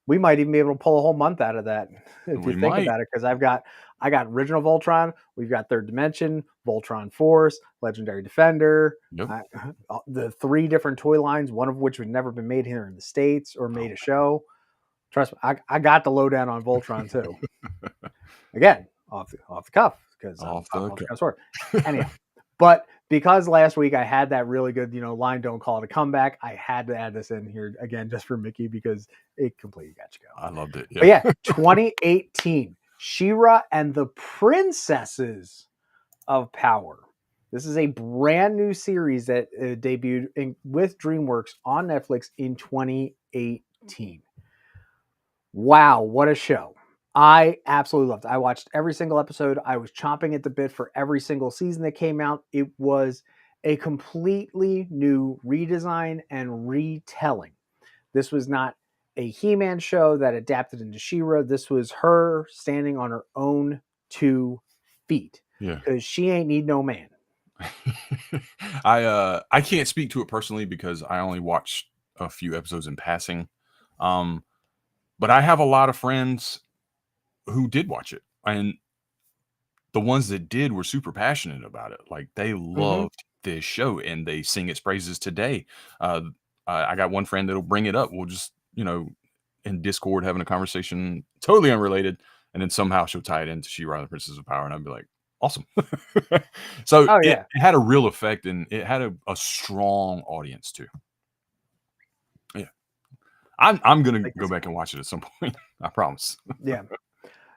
We might even be able to pull a whole month out of that if you think about it, because I got original Voltron, we've got Third Dimension, Voltron Force, Legendary Defender, the 3 different toy lines, one of which had never been made here in the States or made a show. Trust me, I got the lowdown on Voltron too. Again, off the cuff. Because anyhow, but because last week I had that really good, line, don't call it a comeback, I had to add this in here again just for Mickey because it completely got you going. I loved it. Yeah. But yeah, 2018, She-Ra and the Princesses of Power. This is a brand new series that debuted with DreamWorks on Netflix in 2018. Wow, what a show. I absolutely loved it. I watched every single episode. I was chomping at the bit for every single season that came out. It was a completely new redesign and retelling. This was not a He-Man show that adapted into She-Ra. This was her standing on her own 2 feet. Yeah. Because she ain't need no man. I can't speak to it personally because I only watched a few episodes in passing. But I have a lot of friends who did watch it, and the ones that did were super passionate about it. Like, they loved this show and they sing its praises today. I got one friend that'll bring it up. We'll just, in Discord having a conversation totally unrelated, and then somehow she'll tie it into She-Ra and the Princess of Power, and I'd be like, awesome. So Oh it yeah, had a real effect, and it had a strong audience too. Yeah, I'm gonna like go this back guy. and watch it at some point. I promise. Yeah.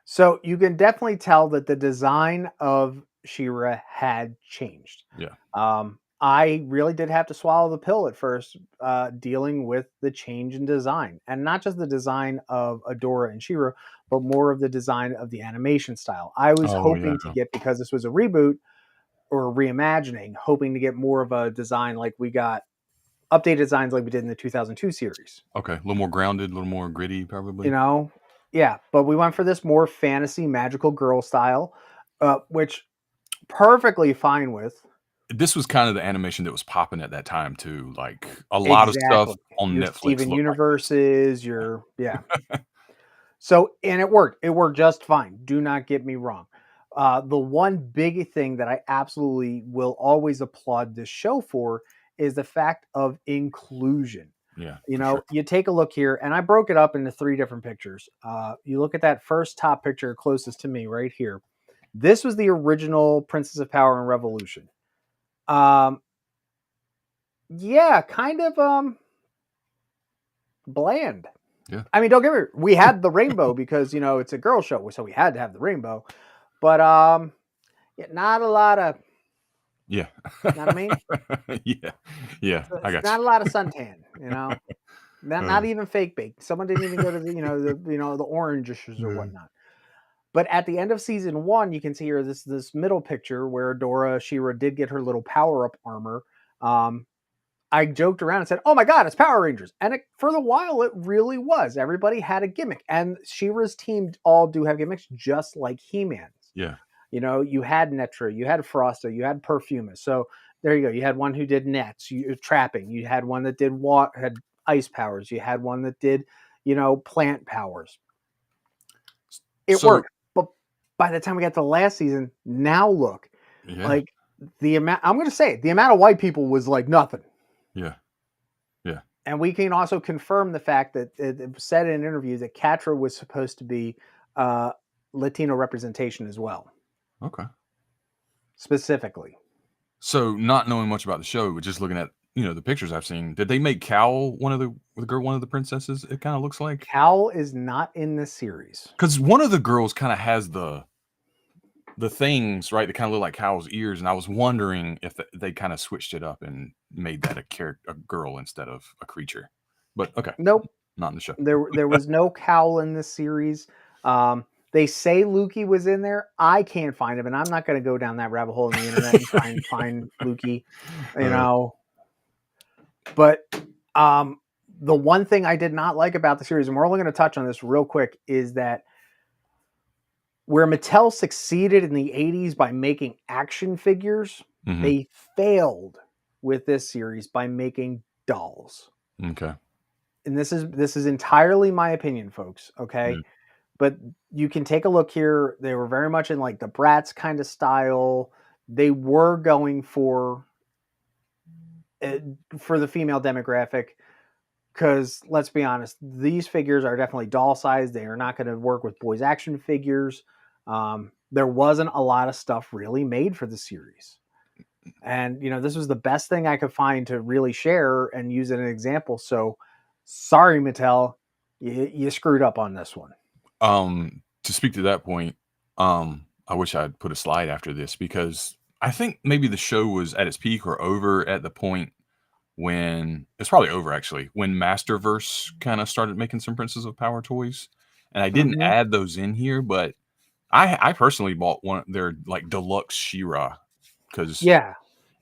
So you can definitely tell that the design of She-Ra had changed. Yeah. I really did have to swallow the pill at first, dealing with the change in design, and not just the design of Adora and She-Ra, but more of the design of the animation style. I was Oh yeah. hoping to get, because this was a reboot or reimagining, hoping to get more of a design like we got updated designs like we did in the 2002 series. Okay, a little more grounded, a little more gritty, You probably. know, yeah, but we went for this more fantasy magical girl style, which perfectly fine with. This was kind of the animation that was popping at that time too. Like a lot of stuff Exactly. on Your Netflix Steven looked like this. Universes, your yeah. So and it worked. It worked just fine. Do not get me wrong. The one big thing that I absolutely will always applaud this show for is the fact of inclusion. Yeah, You for sure. know, you take a look here, and I broke it up into 3 different pictures. You look at that first top picture closest to me right here. This was the original Princess of Power and Revolution. Um, yeah, kind of bland. Yeah. I mean, don't get me. We had the rainbow because it's a girl show, so we had to have the rainbow. But yeah, not a lot of. Yeah. You know what I mean? Yeah. Yeah, I It's got not a lot of suntan. you. Not even fake bake. Someone didn't even go to the orange issues or Yeah. whatnot. But at the end of season 1, you can see here this middle picture where Dora She-Ra did get her little power up armor. I joked around and said, "Oh my God, it's Power Rangers!" And for the while, it really was. Everybody had a gimmick, and She-Ra's team all do have gimmicks, just like He-Man's. Yeah. You had Netra, you had Frosta, you had Perfuma. So there you go. You had one who did nets, trapping. You had one that did had ice powers. You had one that did, plant powers. It So worked. But by the time we got to the last season, now look, yeah. like the amount, I'm going to say it, the amount of white people was like nothing. Yeah. Yeah. And we can also confirm the fact that it was said in an interview that Catra was supposed to be Latino representation as well, Okay. specifically. So not knowing much about the show, but just looking at the pictures I've seen, did they make Cal one of the princesses? It kind of looks like, Cal is not in this series. because one of the girls kind of has the things, right, that kind of look like Cal's ears, and I was wondering if they kind of switched it up and made that a girl instead of a creature. But okay, Nope. not in the show. There was no Cal in this series. They say Lukey was in there. I can't find him, and I'm not going to go down that rabbit hole on the internet and try and find Lukey. But the one thing I did not like about the series, and we're only going to touch on this real quick, is that where Mattel succeeded in the 80s by making action figures, Mhm. they failed with this series by making dolls. Okay. And this is entirely my opinion, folks. Okay. Yeah. But you can take a look here. They were very much in like the Bratz kind of style. They were going for the female demographic, because let's be honest, these figures are definitely doll size. They are not going to work with boys action figures. There wasn't a lot of stuff really made for the series. And, this was the best thing I could find to really share and use as an example. So sorry, Mattel, you screwed up on this one. To speak to that point, I wish I'd put a slide after this, because I think maybe the show was at its peak or over at the point when it's probably over actually, when Masterverse kind of started making some Princess of Power toys. And I didn't Mhm. add those in here, but I personally bought one their like deluxe She-Ra, because Yeah.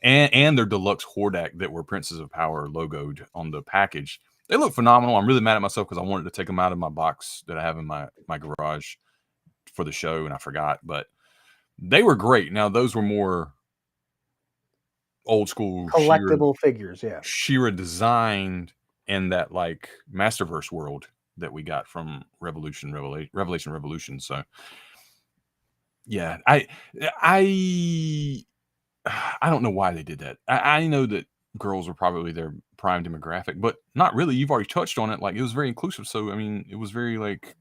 and their deluxe Hordak that were Princess of Power logoed on the package. They look phenomenal. I'm really mad at myself because I wanted to take them out of my box that I have in my garage for the show, and I forgot. But they were great. Now those were more old school Collectible figures. Yeah. She-Ra designed in that like Masterverse world that we got from Revolution. So yeah, I don't know why they did that. I know that girls are probably their prime demographic, but not really. You've already touched on it. Like, it was very inclusive. So I mean, it was very like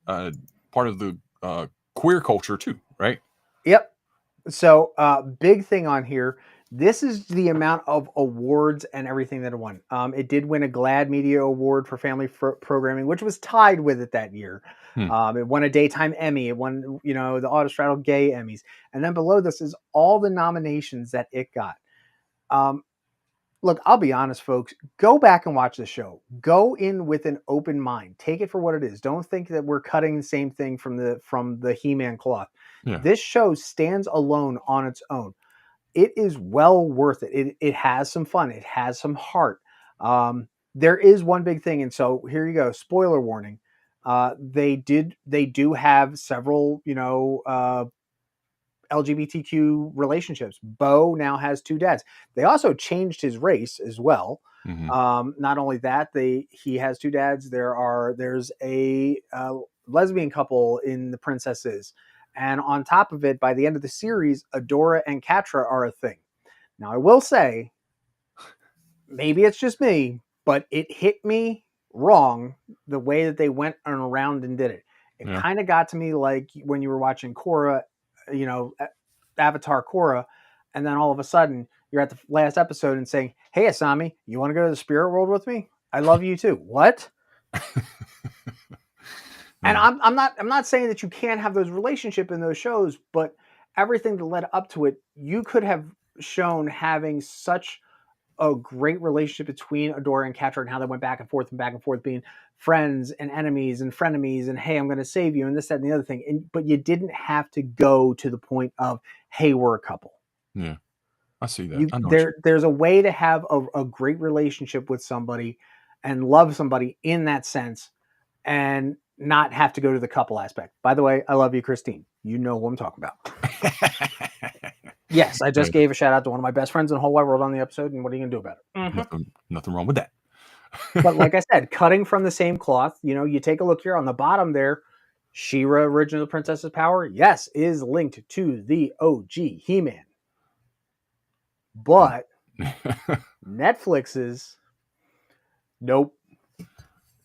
part of the queer culture too, right? Yep. So, big thing on here. This is the amount of awards and everything that it won. It did win a GLAAD Media Award for family programming, which was tied with it that year. Hmm. It won a Daytime Emmy. It won, the Autostraddle Gay Emmys. And then below this is all the nominations that it got. Look, I'll be honest, folks. Go back and watch the show. Go in with an open mind. Take it for what it is. Don't think that we're cutting the same thing from the He-Man cloth. Yeah. This show stands alone on its own. It is well worth it. It has some fun. It has some heart. There is one big thing, and so here you go. Spoiler warning. They do have several, LGBTQ relationships. Bo now has 2 dads. They also changed his race as well. Mm-hmm. Not only that, he has 2 dads. There's a lesbian couple in the princesses, and on top of it, by the end of the series, Adora and Catra are a thing. Now, I will say, maybe it's just me, but it hit me wrong the way that they went around and did it. It Yeah. kind of got to me like when you were watching Korra, Avatar Korra, and then all of a sudden you're at the last episode and saying, "Hey, Asami, you want to go to the spirit world with me? I love you too." What? And I'm not saying that you can't have those relationships in those shows, but everything that led up to it, you could have shown having such a great relationship between Adora and Catra and how they went back and forth, being friends and enemies and frenemies, and hey, I'm going to save you, and this, that, and the other thing. But you didn't have to go to the point of, hey, we're a couple. Yeah, I see that. There's a way to have a great relationship with somebody and love somebody in that sense, and not have to go to the couple aspect. By the way, I love you, Christine. You know what I'm talking about. Yes, I just gave a shout out to one of my best friends in the whole wide world on the episode, and what are you going to do about it? Mm-hmm. Nothing wrong with that. But like I said, cutting from the same cloth, you take a look here on the bottom there, She-Ra, Original Princess's Power, yes, is linked to the OG He-Man. But Netflix's, nope.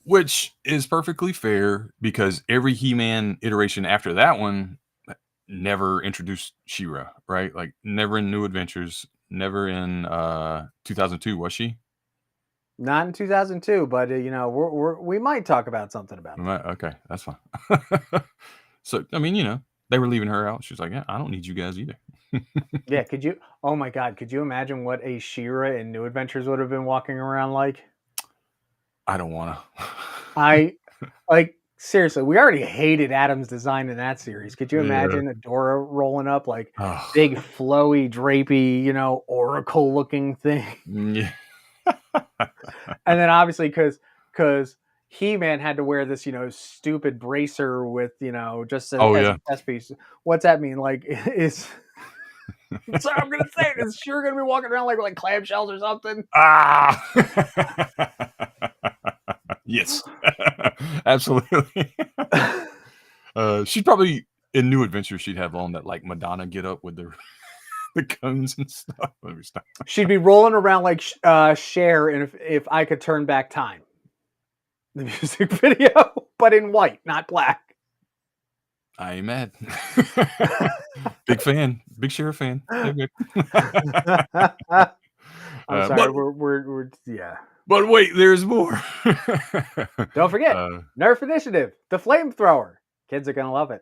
Which is perfectly fair because every He-Man iteration after that one never introduced She-Ra, right? Like never in New Adventures, never in 2002, was she? Not in 2002, but we might talk about something about that. Okay, that's fine. So I mean, they were leaving her out. She was like, "Yeah, I don't need you guys either." Yeah, oh my God, could you imagine what a She-Ra in New Adventures would have been walking around like? I don't want to. Seriously, we already hated Adam's design in that series. Could you imagine Adora rolling up like big, flowy, drapey, oracle-looking thing? Yeah. And then obviously because He-Man had to wear this, stupid bracer with, just as a test piece. What's that mean? Like, is... Sorry, I'm gonna say it. Is sure gonna be walking around like clamshells or something? Yes, absolutely. She'd probably in New Adventures she'd have on that like Madonna get up with the cones and stuff. She'd be rolling around like Cher in if I Could Turn Back Time, the music video, but in white, not black. I ain't mad. Big fan, big Cher fan. Okay. I'm sorry, we're yeah. But wait, there's more. Don't forget, Nerf Initiative, the flamethrower. Kids are gonna love it.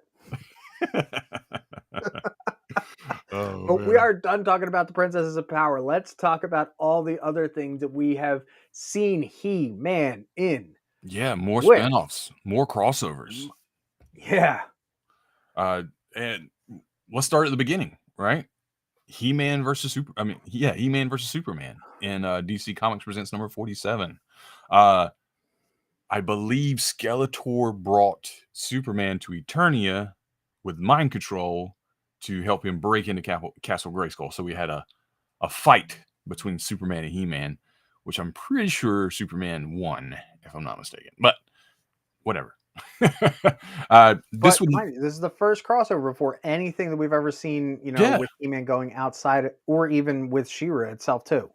But we are done talking about the Princesses of Power. Let's talk about all the other things that we have seen He-Man in. Yeah, more spinoffs, more crossovers. Yeah. And let's start at the beginning, right? He-Man versus He-Man versus Superman in DC Comics Presents number 47. I believe Skeletor brought Superman to Eternia with mind control to help him break into Castle Grayskull. So we had a fight between Superman and He-Man, which I'm pretty sure Superman won, if I'm not mistaken. But whatever. This is the first crossover for anything that we've ever seen, with He-Man going outside, or even with She-Ra itself too.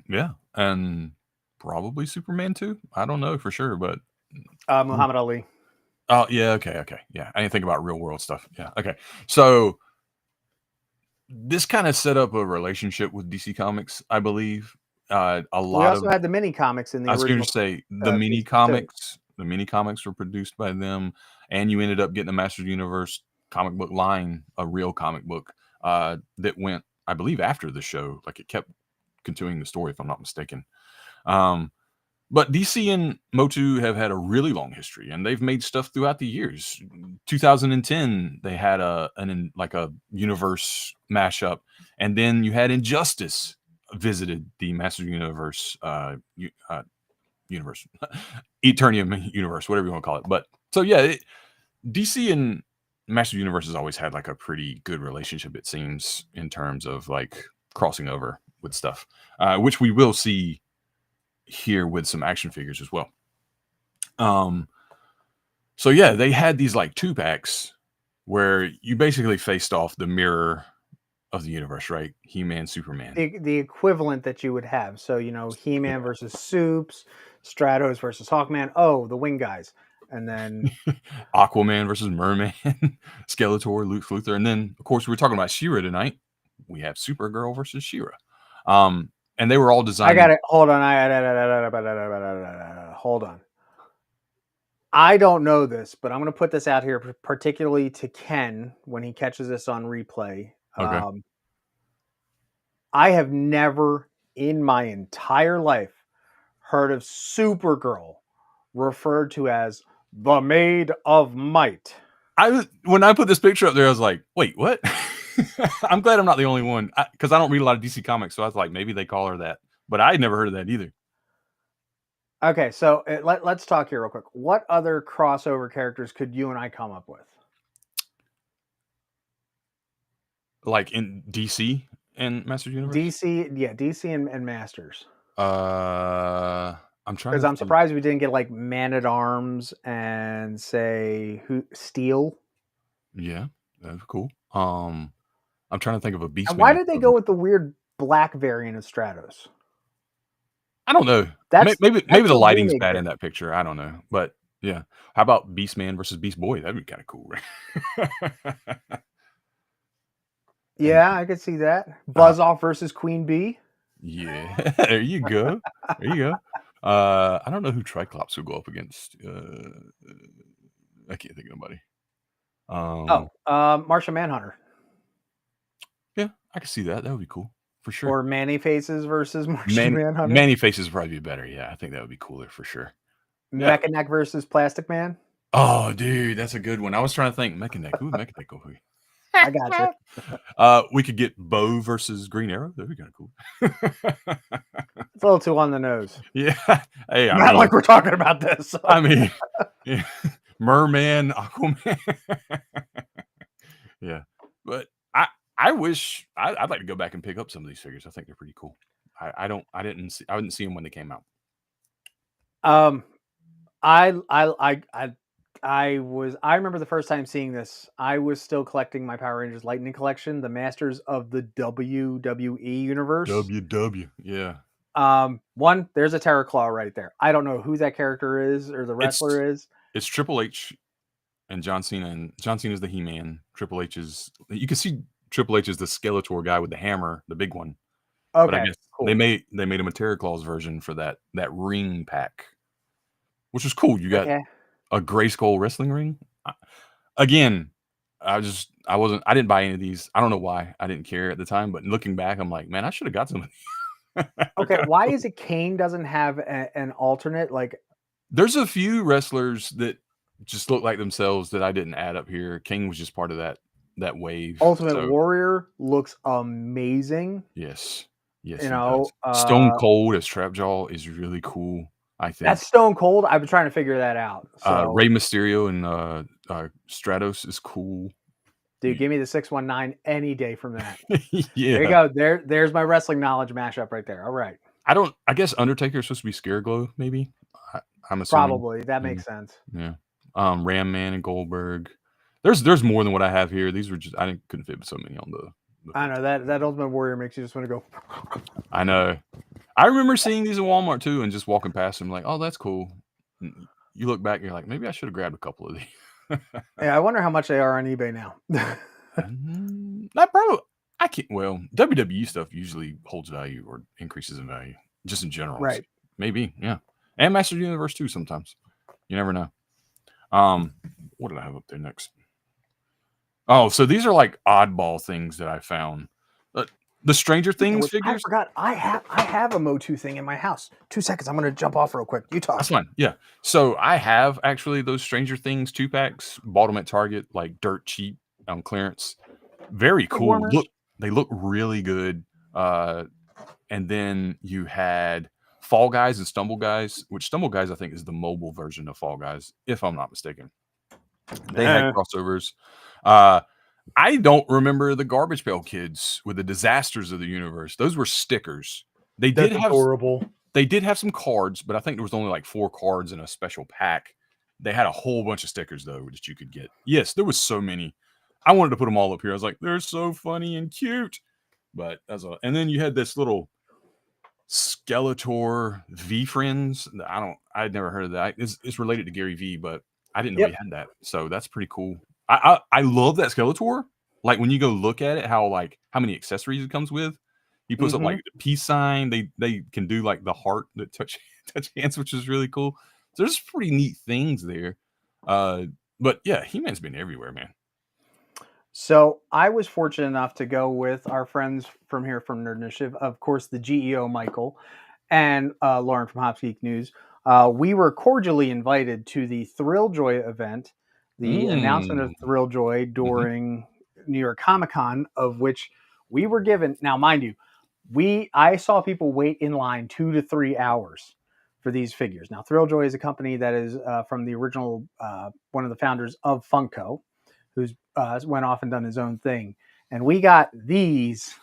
Yeah, and probably Superman too. I don't know for sure, but Muhammad Ali. Oh yeah, okay, yeah. I didn't think about real world stuff. Yeah, okay. So this kind of set up a relationship with DC Comics, I believe. A We lot also of had the mini comics in the I was going original to say the mini seasons too. comics. The mini comics were produced by them, and you ended up getting a Masters Universe comic book line, a real comic book that went, I believe, after the show. Like it kept continuing the story, if I'm not mistaken. But DC and MotU have had a really long history, and they've made stuff throughout the years. 2010, they had a universe mashup, and then you had Injustice visited the Masters Universe universe, Eternium universe, whatever you want to call it. But so yeah, DC and Master Universe has always had like a pretty good relationship, it seems, in terms of like crossing over with stuff, which we will see here with some action figures as well. So yeah, they had these like 2-packs where you basically faced off the mirror of the universe, right? He-Man, Superman. The equivalent that you would have. So, He-Man versus Supes, Stratos versus Hawkman. Oh, the wing guys. And then Aquaman versus Merman, Skeletor, Luke Luthor. And then, of course, we were talking about She-Ra tonight. We have Supergirl versus She-Ra. And they were all designed. I got it. Hold on. Hold on. I don't know this, but I'm going to put this out here, particularly to Ken when he catches this on replay. Okay. I have never in my entire life heard of Supergirl referred to as the Maid of Might. When I put this picture up there, I was like, wait, what? I'm glad I'm not the only one, because I don't read a lot of DC Comics, so I was like, maybe they call her that. But I had never heard of that either. Okay, so let's talk here real quick. What other crossover characters could you and I come up with? Like in DC and Masters Universe? DC and Masters. I'm trying because I'm surprised we didn't get like Man at Arms and say Steel. Yeah, that's cool. I'm trying to think of a Beast. And why did they go with the weird black variant of Stratos? I don't know. That's maybe the lighting's bad in that picture. I don't know, but yeah. How about Beastman versus Beast Boy? That'd be kind of cool, right? Yeah, I could see that. Buzz Off versus Queen Bee. Yeah, there you go. There you go. I don't know who Triclops would go up against. I can't think of nobody. Martian Manhunter. Yeah, I can see that. That would be cool for sure. Or Manny Faces versus Martian Manhunter. Manny Faces would probably be better. Yeah, I think that would be cooler for sure. Mechaneck versus Plastic Man. Oh, dude, that's a good one. I was trying to think Mechaneck. Who would Mechaneck go for? I got you. We could get Bo versus Green Arrow. That'd be kind of cool. It's a little too on the nose. Yeah. Hey, Not like we're talking about this. So. I mean, yeah. Merman, Aquaman. Yeah, but I wish I'd like to go back and pick up some of these figures. I think they're pretty cool. I didn't see them when they came out. I remember the first time seeing this. I was still collecting my Power Rangers Lightning collection, the Masters of the WWE universe. Yeah. There's a Terror Claw right there. I don't know who that character is or the wrestler is. It's Triple H and John Cena, and John Cena is the He-Man. Triple H is, you can see Triple H is the Skeletor guy with the hammer, the big one. Okay, but I guess cool. they made him a Terror Claws version for that ring pack, which was cool. You got a Grayskull wrestling ring. Again, I didn't buy any of these. I don't know why. I didn't care at the time, but looking back, I'm like, man, I should have got some of these. Okay, why is it Kane doesn't have an alternate? Like, there's a few wrestlers that just look like themselves that I didn't add up here. Kane was just part of that wave. Ultimate Warrior looks amazing. Yes. Stone Cold as Trapjaw is really cool. I think that's Stone Cold. I've been trying to figure that out. So. Rey Mysterio and Stratos is cool. Dude, give me the 619 any day from that. Yeah, there you go. There's my wrestling knowledge mashup right there. All right. I guess Undertaker's supposed to be Scareglow, maybe. I'm assuming. Probably that makes sense. Yeah. Ram Man and Goldberg. There's more than what I have here. These were just couldn't fit so many on the I know that Ultimate Warrior makes you just want to go. I know. I remember seeing these in Walmart too, and just walking past them like, oh, that's cool. And you look back, and you're like, maybe I should have grabbed a couple of these. Yeah, I wonder how much they are on eBay now. Not probably. I can't. Well, WWE stuff usually holds value or increases in value, just in general. Right. Maybe, yeah. And Master of the Universe too. Sometimes you never know. What did I have up there next? Oh, so these are like oddball things that I found. The Stranger Things I figures. forgot. I have a MotU thing in my house. 2 seconds. I'm gonna jump off real quick. You talk. That's fine. Yeah. So I have actually those Stranger Things 2-packs. Bought them at Target, like dirt cheap on clearance. Very cool. Warmers. They look really good. And then you had Fall Guys and Stumble Guys, which Stumble Guys I think is the mobile version of Fall Guys, if I'm not mistaken. They had crossovers. I don't remember the Garbage Pail Kids with the Disasters of the Universe. Those were stickers. That's adorable. They did have some cards, but I think there was only like 4 cards in a special pack. They had a whole bunch of stickers though that you could get. Yes, there was so many. I wanted to put them all up here. I was like, they're so funny and cute. But and then you had this little Skeletor V Friends. I'd never heard of that. It's related to Gary V, but I didn't know he had that. So that's pretty cool. I love that Skeletor. Like when you go look at it, how many accessories it comes with. He puts up like the peace sign. They can do like the heart that touch hands, which is really cool. So there's pretty neat things there. But yeah, He-Man's been everywhere, man. So I was fortunate enough to go with our friends from here from Nerd Initiative, of course, the GEO Michael and Lauren from Hops Geek News. We were cordially invited to the Thrill Joy event, the announcement of Thrill Joy during New York Comic Con, of which we were given. Now, mind you, I saw people wait in line 2 to 3 hours for these figures. Now, Thrill Joy is a company that is from the original, one of the founders of Funko, who's went off and done his own thing. And we got these.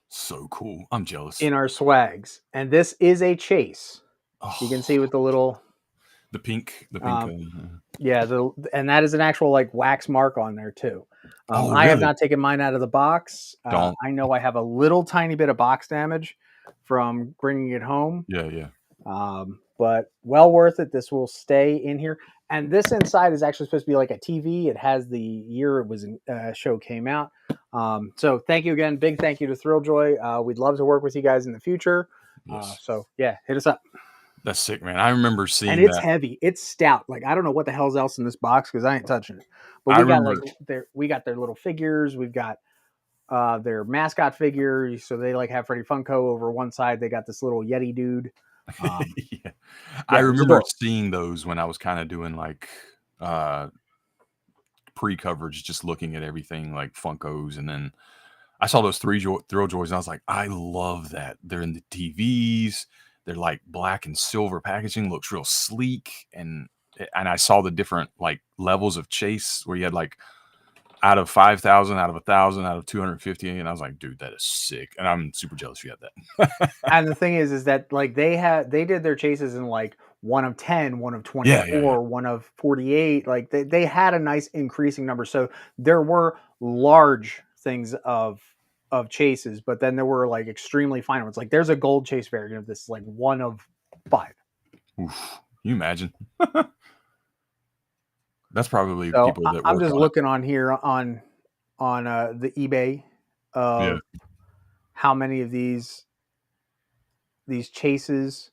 So cool. I'm jealous. In our swags. And this is a chase. You can see with the little... The pink. Yeah, and that is an actual like wax mark on there too. Really? I have not taken mine out of the box. Don't. I know I have a little tiny bit of box damage from bringing it home. Yeah. But well worth it. This will stay in here. And this inside is actually supposed to be like a TV. It has the year it was in, show came out. So thank you again. Big thank you to Thrill Joy. We'd love to work with you guys in the future. Yes. So yeah, hit us up. That's sick, man. I remember seeing and it's heavy. It's stout. Like I don't know what the hell's else in this box because I ain't touching it. But we got their little figures. We've got their mascot figures. So they like have Freddy Funko over one side. They got this little Yeti dude. Yeah. I remember seeing those when I was kind of doing like pre-coverage, just looking at everything like Funkos, and then I saw those Thrill Joys, and I was like, I love that. They're in the TVs. They're like black and silver packaging, looks real sleek, and I saw the different like levels of chase where you had like out of 5,000, out of 1,000, out of 250, and I was like, dude, that is sick, and I'm super jealous you had that. And the thing is that like they did their chases in like 1 of 10, 1 of 24, 1 of 48. Like they had a nice increasing number. So there were large things of chases, but then there were like extremely fine ones. Like there's a gold chase variant of this, like 1 of 5. Oof, can you imagine? That's probably so people that I'm just looking on here on the eBay of how many of these chases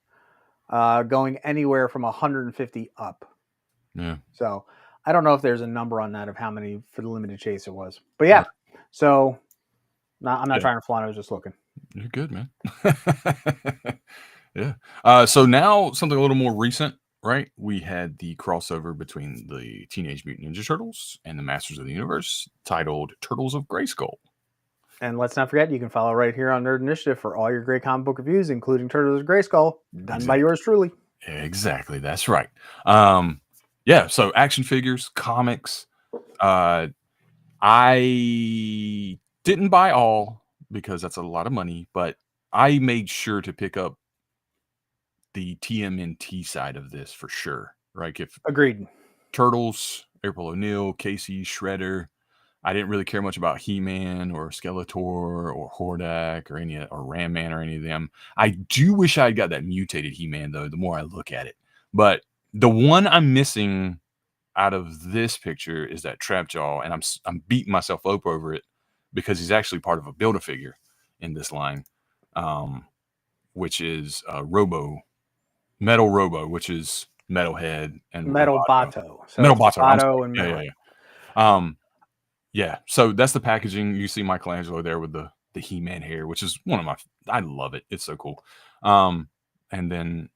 going anywhere from 150 up. Yeah. So I don't know if there's a number on that of how many for the limited chase it was, but yeah. So I'm not trying to flaunt. I was just looking. You're good, man. Yeah. So now something a little more recent, right? We had the crossover between the Teenage Mutant Ninja Turtles and the Masters of the Universe, titled Turtles of Grayskull. And let's not forget, you can follow right here on Nerd Initiative for all your great comic book reviews, including Turtles of Grayskull, done by yours truly. Exactly. That's right. Yeah. So action figures, comics. I didn't buy all because that's a lot of money, but I made sure to pick up the TMNT side of this for sure. Right? Agreed. Turtles, April O'Neil, Casey, Shredder. I didn't really care much about He-Man or Skeletor or Hordak or Ram Man or any of them. I do wish I got that mutated He-Man though, the more I look at it. But the one I'm missing out of this picture is that Trapjaw, and I'm beating myself up over it because he's actually part of a Build-A-Figure in this line, which is Metal Robo, which is Metalhead and Metal Roboto. Bato. So Metal it's Bato. I'm sorry. Bato and Metal. Yeah. So that's the packaging. You see Michelangelo there with the He-Man hair, which is one of my. I love it. It's so cool. And then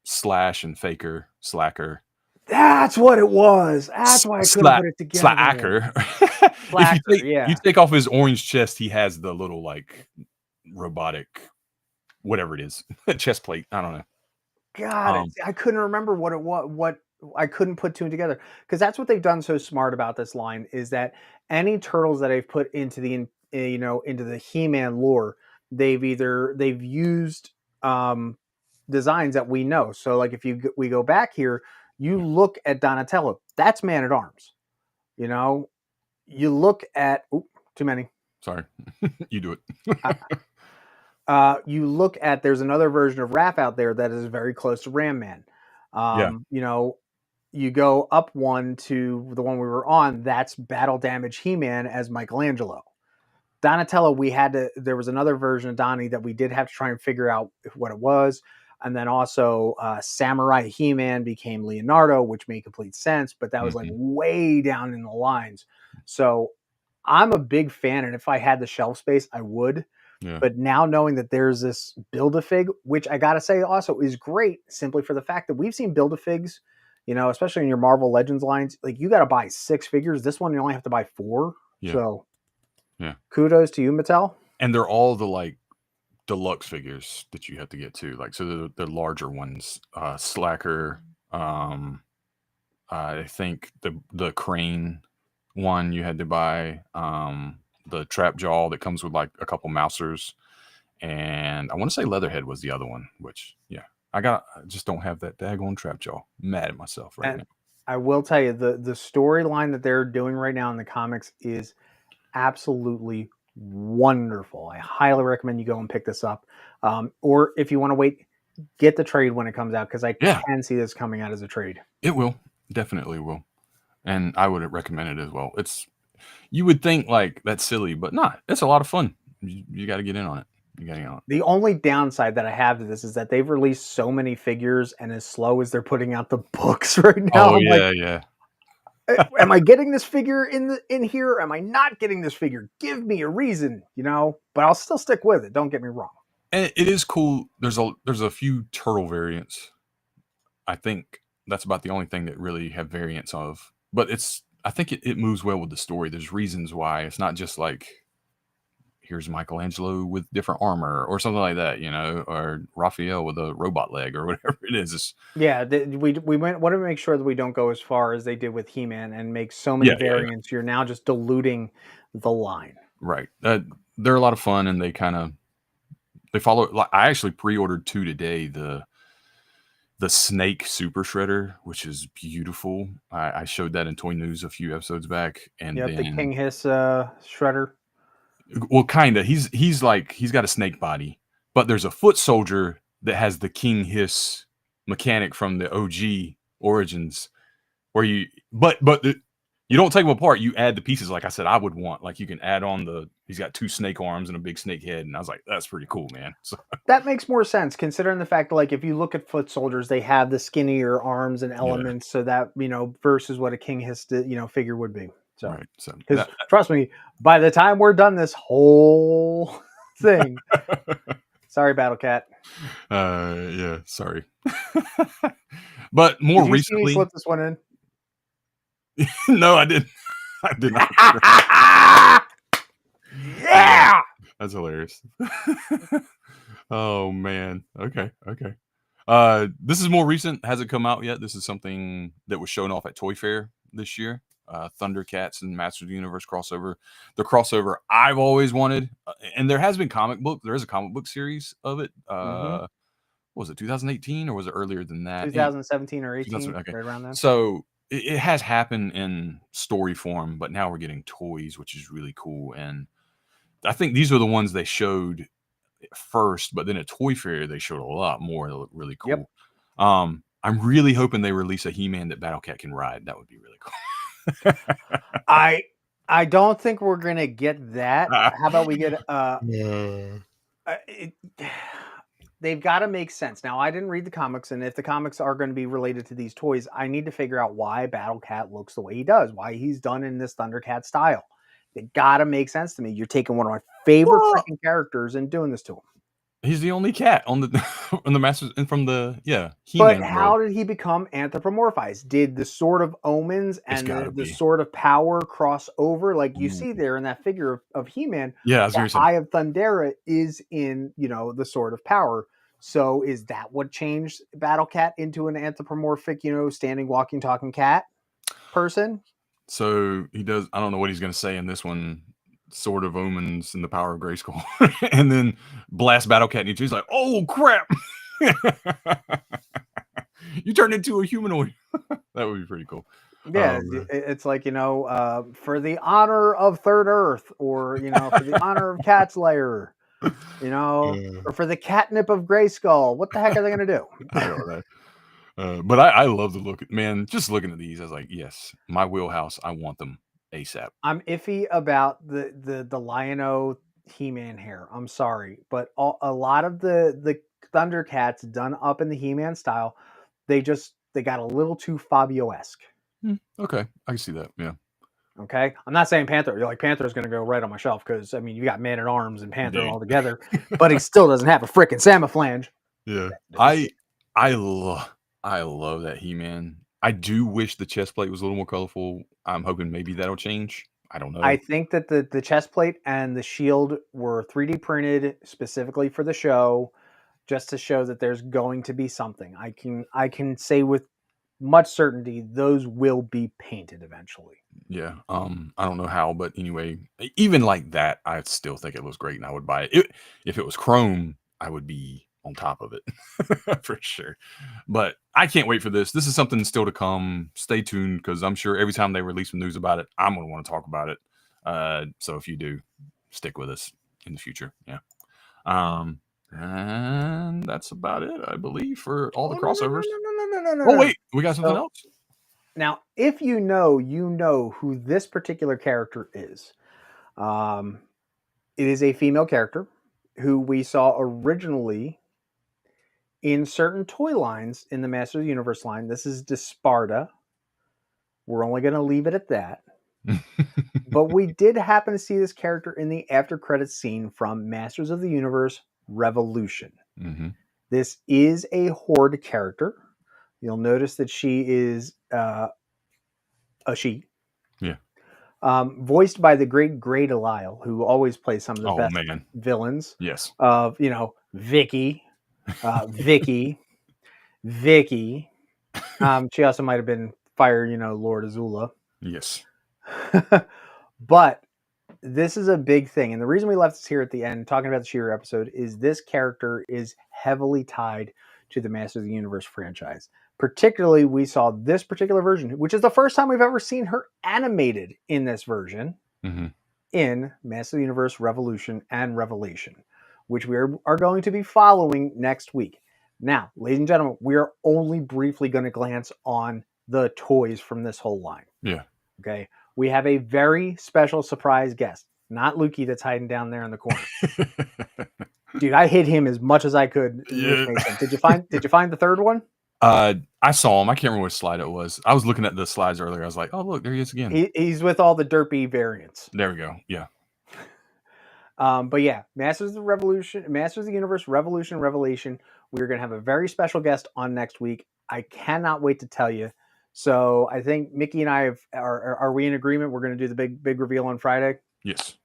Slash and Faker, Slacker. That's what it was. That's why I couldn't put it together. Slacker. Slacker, if you take off his orange chest, he has the little like robotic, whatever it is, chest plate. I don't know. God, I couldn't remember what it was. What I couldn't put two and together, because that's what they've done so smart about this line, is that any turtles that they've put into the into the He-Man lore, they've used designs that we know. So like if we go back here, you look at Donatello, that's Man at Arms. You know, you look at too many. Sorry, you do it. You look at, there's another version of Raph out there that is very close to Ram Man. You know, you go up one to the one we were on, that's Battle Damage He-Man as Michelangelo. Donatello, there was another version of Donnie that we did have to try and figure out what it was. And then also Samurai He-Man became Leonardo, which made complete sense, but that was like way down in the lines. So I'm a big fan, and if I had the shelf space, I would. Yeah. But now knowing that there's this Build-A-Fig, which I gotta say also is great, simply for the fact that we've seen Build-A-Figs, you know, especially in your Marvel Legends lines, like you got to buy 6 figures. This one you only have to buy 4. Yeah. So, kudos to you, Mattel. And they're all the like deluxe figures that you have to get too. Like, so they're larger ones. Slacker. I think the Crane one you had to buy. The Trap Jaw that comes with like a couple Mousers, and I want to say Leatherhead was the other one, which I just don't have that daggone Trap Jaw. I'm mad at myself right now. I will tell you, the storyline that they're doing right now in the comics is absolutely wonderful. I highly recommend you go and pick this up, or if you want to wait, get the trade when it comes out, because I can see this coming out as a trade. It will, definitely will, and I would recommend it as well. You would think like that's silly, but not. It's a lot of fun. You got to get in on it. The only downside that I have to this is that they've released so many figures, and as slow as they're putting out the books right now. Oh yeah. Am I getting this figure in here? Am I not getting this figure? Give me a reason, you know. But I'll still stick with it. Don't get me wrong. And it is cool. There's a few turtle variants. I think that's about the only thing that really have variants of. But I think it moves well with the story. There's reasons why. It's not just like, here's Michelangelo with different armor or something like that, you know, or Raphael with a robot leg or whatever it is. We want to make sure that we don't go as far as they did with He-Man and make so many variants. You're now just diluting the line. Right. They're a lot of fun, and they follow. Like, I actually pre-ordered 2 today. The Snake Super Shredder, which is beautiful. I showed that in Toy News a few episodes back. And then the King Hiss Shredder. Well, kind of. He's got a snake body, but there's a foot soldier that has the King Hiss mechanic from the OG Origins, where you don't take them apart. You add the pieces. Like I said, I would want, like, you can add on he's got 2 snake arms and a big snake head, and I was like, that's pretty cool, man. So that makes more sense, considering the fact that, like, if you look at foot soldiers, they have the skinnier arms and elements, so that, you know, versus what a King Hiss figure would be. So, right. So, because trust me, by the time we're done this whole thing, sorry, Battle Cat. Yeah, sorry. But more Did you recently, see me slip this one in. No, I didn't. I did not. Yeah, that's hilarious. Oh man. Okay. This is more recent. Hasn't come out yet. This is something that was shown off at Toy Fair this year. Thundercats and Masters of the Universe crossover. The crossover I've always wanted, and there has been there is a comic book series of it. What was it, 2018 or was it earlier than that? 2017 or 18, okay. right around then. So it has happened in story form, but now we're getting toys, which is really cool. And I think these are the ones they showed first, but then at Toy Fair they showed a lot more that look really cool. Yep. I'm really hoping they release a He-Man that Battle Cat can ride. That would be really cool. I don't think we're gonna get that. How about we get it, they've got to make sense. Now, I didn't read the comics, and if the comics are going to be related to these toys, I need to figure out why Battle Cat looks the way he does, why he's done in this Thundercat style. They got to make sense to me. You're taking one of my favorite Well, freaking characters and doing this to him. he's the only cat on the on the Masters and from the But He-Man world. how did he become anthropomorphized? Did the Sword of Omens It's and got to the be. Sword of Power cross over? Like you Ooh. see there in that figure of He-Man, Yeah, I was the gonna say. Eye of Thundera is in, the Sword of Power. So is that what changed Battle Cat into an anthropomorphic, standing, walking, talking cat person? So he does. I don't know what he's gonna say in this one. Sword of Omens and the Power of Grayskull, and then blast Battle Cat. And he's like, "Oh crap! You turned into a humanoid." That would be pretty cool. Yeah, it's like, for the honor of Third Earth, or, for the honor of Cat's Lair, or for the catnip of Grayskull. What the heck are they going to do? I don't know. But I love the look. Man, just looking at these, I was like, yes, my wheelhouse. I want them ASAP. I'm iffy about the Lion-O He-Man hair. I'm sorry, but a lot of the Thundercats done up in the He-Man style, they got a little too Fabio-esque. Okay, I can see that. Yeah. Okay, I'm not saying Panther. You're like, Panther's going to go right on my shelf because I mean you got Man at Arms and Panther Dang. all together, but he still doesn't have a freaking Samaflange. Yeah. I love that He-Man. I do wish the chest plate was a little more colorful. I'm hoping maybe that'll change. I don't know. I think that the chest plate and the shield were 3D printed specifically for the show, just to show that there's going to be something. I can say with much certainty those will be painted eventually. Yeah. I don't know how, but anyway, even like that, I still think it looks great and I would buy it. If it was chrome, I would be on top of it for sure. But I can't wait for this. This is something still to come. Stay tuned because I'm sure every time they release some news about it, I'm going to want to talk about it. So if you do, stick with us in the future. Yeah. And that's about it, I believe, for all the crossovers. Oh, wait, we got something else. Now, if you know who this particular character is. It is a female character who we saw originally in certain toy lines in the Master of the Universe line. This is Desparta. We're only going to leave it at that. But we did happen to see this character in the after credits scene from Masters of the Universe Revolution. Mm-hmm. This is a Horde character. You'll notice that she is a she. Yeah. Voiced by the great Grey Delisle, who always plays some of the best villains. Yes. Of, Vicky. Vicky. She also might have been Fire, Lord Azula. Yes. But this is a big thing. And the reason we left this here at the end, talking about the She-Ra episode, is this character is heavily tied to the Masters of the Universe franchise. Particularly, we saw this particular version, which is the first time we've ever seen her animated in this version, in Masters of the Universe Revolution and Revelation, which we are going to be following next week. Now, ladies and gentlemen, we are only briefly going to glance on the toys from this whole line. Yeah. Okay. We have a very special surprise guest, not Lukey that's hiding down there in the corner. Dude, I hid him as much as I could. Yeah. Did you find the third one? I saw him. I can't remember which slide it was. I was looking at the slides earlier. I was like, oh, look, there he is again. He's with all the derpy variants. There we go. Yeah. But yeah, Masters of the Universe, Revolution, Revelation. We're going to have a very special guest on next week. I cannot wait to tell you. So I think Mickey and I are we in agreement? We're going to do the big reveal on Friday. Yes,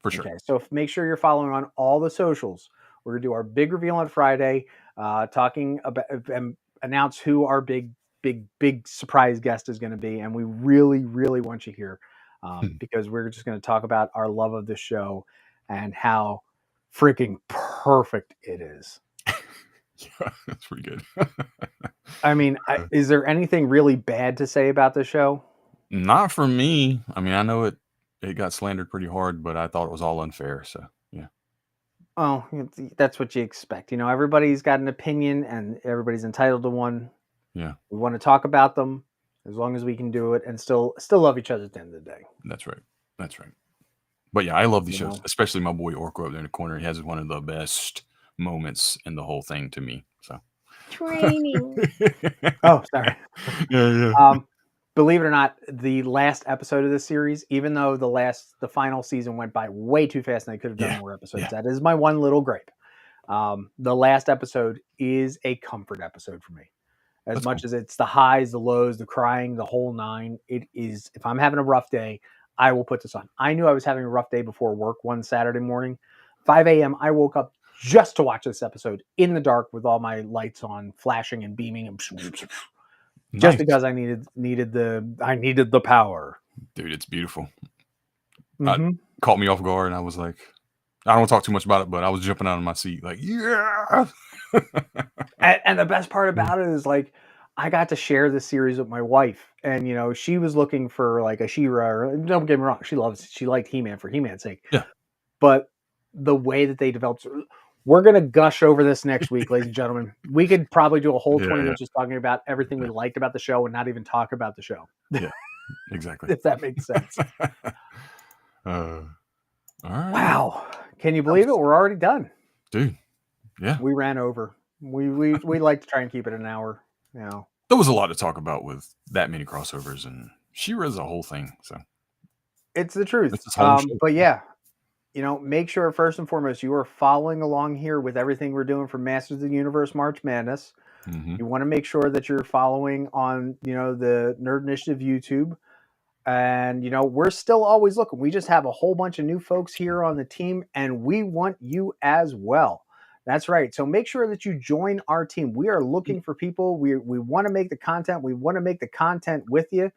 for sure. Okay, so make sure you're following on all the socials. We're going to do our big reveal on Friday, talking about and announce who our big surprise guest is going to be, and we really want you here because we're just going to talk about our love of the show and how freaking perfect it is. Yeah, that's pretty good. I mean, is there anything really bad to say about the show? Not for me. I mean, I know it got slandered pretty hard, but I thought it was all unfair. So yeah. Oh, that's what you expect. Everybody's got an opinion and everybody's entitled to one. Yeah. We want to talk about them. as long as we can do it and still love each other at the end of the day. That's right. That's right. But yeah, I love these You shows, know? especially my boy Orko up there in the corner. He has one of the best moments in the whole thing to me. So Training. Oh, sorry. yeah. Believe it or not, the last episode of this series, even though the final season went by way too fast and they could have done Yeah, more episodes, yeah. that is my one little gripe. The last episode is a comfort episode for me. As That's much cool. as it's the highs, the lows, the crying, the whole nine, it is. If I'm having a rough day, I will put this on. I knew I was having a rough day before work one Saturday morning. 5 a.m. I woke up just to watch this episode in the dark with all my lights on, flashing and beaming, and just Nice. because I needed the power. Dude, it's beautiful. Mm-hmm. Caught me off guard, and I was like, I don't want to talk too much about it, but I was jumping out of my seat, like, yeah. And the best part about it is, like, I got to share this series with my wife, and you know, she was looking for like a She-Ra. Don't get me wrong, she liked He-Man for He-Man's sake. Yeah. But the way that they developed, we're gonna gush over this next week, ladies and gentlemen. We could probably do a whole 20 minutes just talking about everything we liked about the show and not even talk about the show. Yeah, exactly. If that makes sense. All right. Wow. Can you believe it? We're already done. Dude. Yeah. We ran over. We like to try and keep it an hour. You know. There was a lot to talk about with that many crossovers, and She-Ra's a whole thing. So it's the truth. It's this whole show. But yeah, you know, make sure first and foremost you are following along here with everything we're doing for Masters of the Universe March Madness. Mhm. You want to make sure that you're following on, you know, the Nerd Initiative YouTube. And, you know, we're still always looking. We just have a whole bunch of new folks here on the team, and we want you as well. That's right. So make sure that you join our team. We are looking for people. We want to make the content. We want to make the content with you.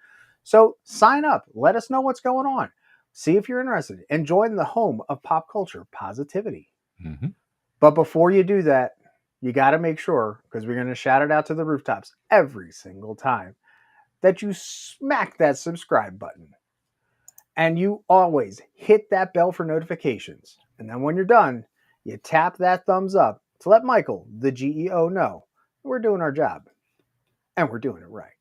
So sign up. Let us know what's going on. See if you're interested and join the home of pop culture positivity. Mhm. But before you do that, you got to make sure, because we're going to shout it out to the rooftops every single time, that you smack that subscribe button. And you always hit that bell for notifications. And then when you're done, you tap that thumbs up to let Michael, the GEO, know we're doing our job. And we're doing it right.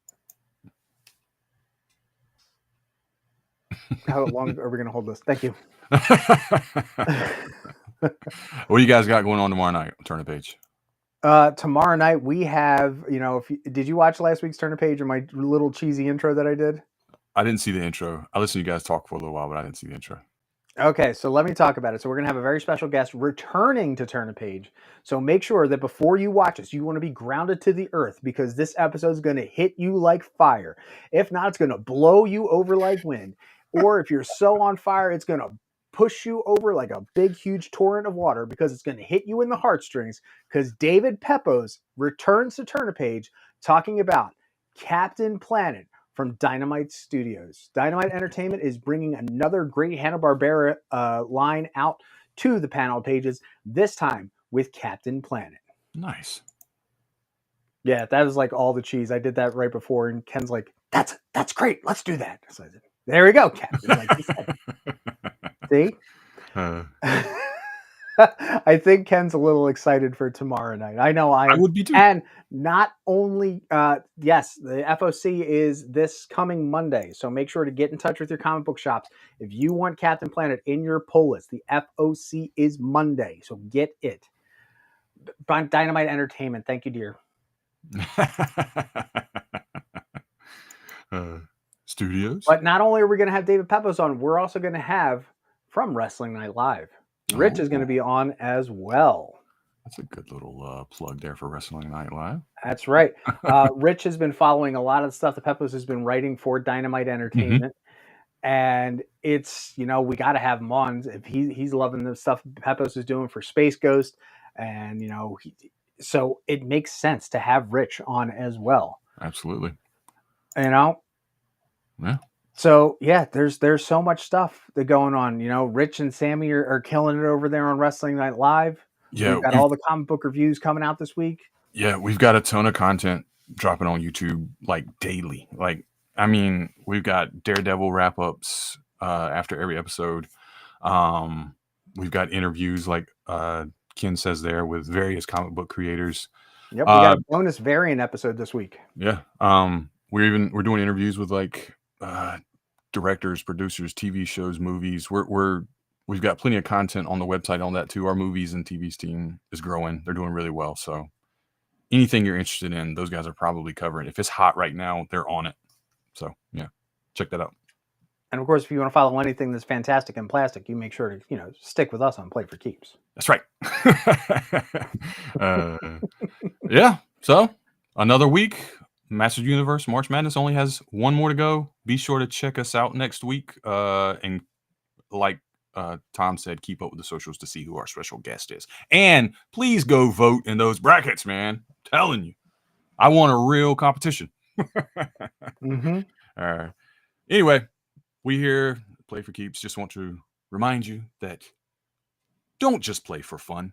How long are we going to hold this? Thank you. What do you guys got going on tomorrow night? Turn the page. Tomorrow night we have, you know, did you watch last week's Turn the Page or my little cheesy intro that I did? I didn't see the intro. I listened to you guys talk for a little while, but I didn't see the intro. Okay, so let me talk about it. So we're going to have a very special guest returning to Turn a Page. So make sure that before you watch this, you want to be grounded to the earth, because this episode is going to hit you like fire. If not, it's going to blow you over like wind. Or if you're so on fire, it's going to push you over like a big, huge torrent of water, because it's going to hit you in the heartstrings, because David Pepos returns to Turn a Page talking about Captain Planet from Dynamite Studios. Dynamite Entertainment is bringing another great Hanna-Barbera line out to the panel pages, this time with Captain Planet. Nice. Yeah, that was like all the cheese. I did that right before, and Ken's like, that's great. Let's do that. So I said, there we go, Captain. Like he said. See? I think Ken's a little excited for tomorrow night. I know I am. I would be too. And not only, yes, the FOC is this coming Monday. So make sure to get in touch with your comic book shops. If you want Captain Planet in your pull list, the FOC is Monday. So get it. Dynamite Entertainment. Thank you, dear. Studios. But not only are we going to have David Pepos on, we're also going to have from Wrestling Night Live. Rich is going to be on as well. That's a good little plug there for Wrestling Night Live. That's right. Rich has been following a lot of the stuff that Pepos has been writing for Dynamite Entertainment. Mm-hmm. And it's, you know, we got to have him on. If he's loving the stuff Pepos is doing for Space Ghost. And, you know, so it makes sense to have Rich on as well. Absolutely. You know? Yeah. So yeah, there's so much stuff that going on. You know, Rich and Sammy are killing it over there on Wrestling Night Live. Yeah, we've got all the comic book reviews coming out this week. Yeah, we've got a ton of content dropping on YouTube like daily. Like, I mean, we've got Daredevil wrap-ups after every episode. We've got interviews like Ken says there with various comic book creators. Yep, we got a bonus variant episode this week. Yeah. we're doing interviews with like directors, producers, TV shows, movies. We've got plenty of content on the website on that too. Our movies and TV's team is growing. They're doing really well. So anything you're interested in, those guys are probably covering. If it's hot right now, they're on it. So yeah, check that out. And of course, if you want to follow anything that's fantastic and plastic, you make sure to, you know, stick with us on Play for Keeps. That's right. Yeah. So another week. Masters Universe March Madness only has one more to go. Be sure to check us out next week. And like Tom said, keep up with the socials to see who our special guest is. And please go vote in those brackets, man. I'm telling you, I want a real competition. Mm-hmm. All right. Anyway, we here Play for Keeps just want to remind you that don't just play for fun.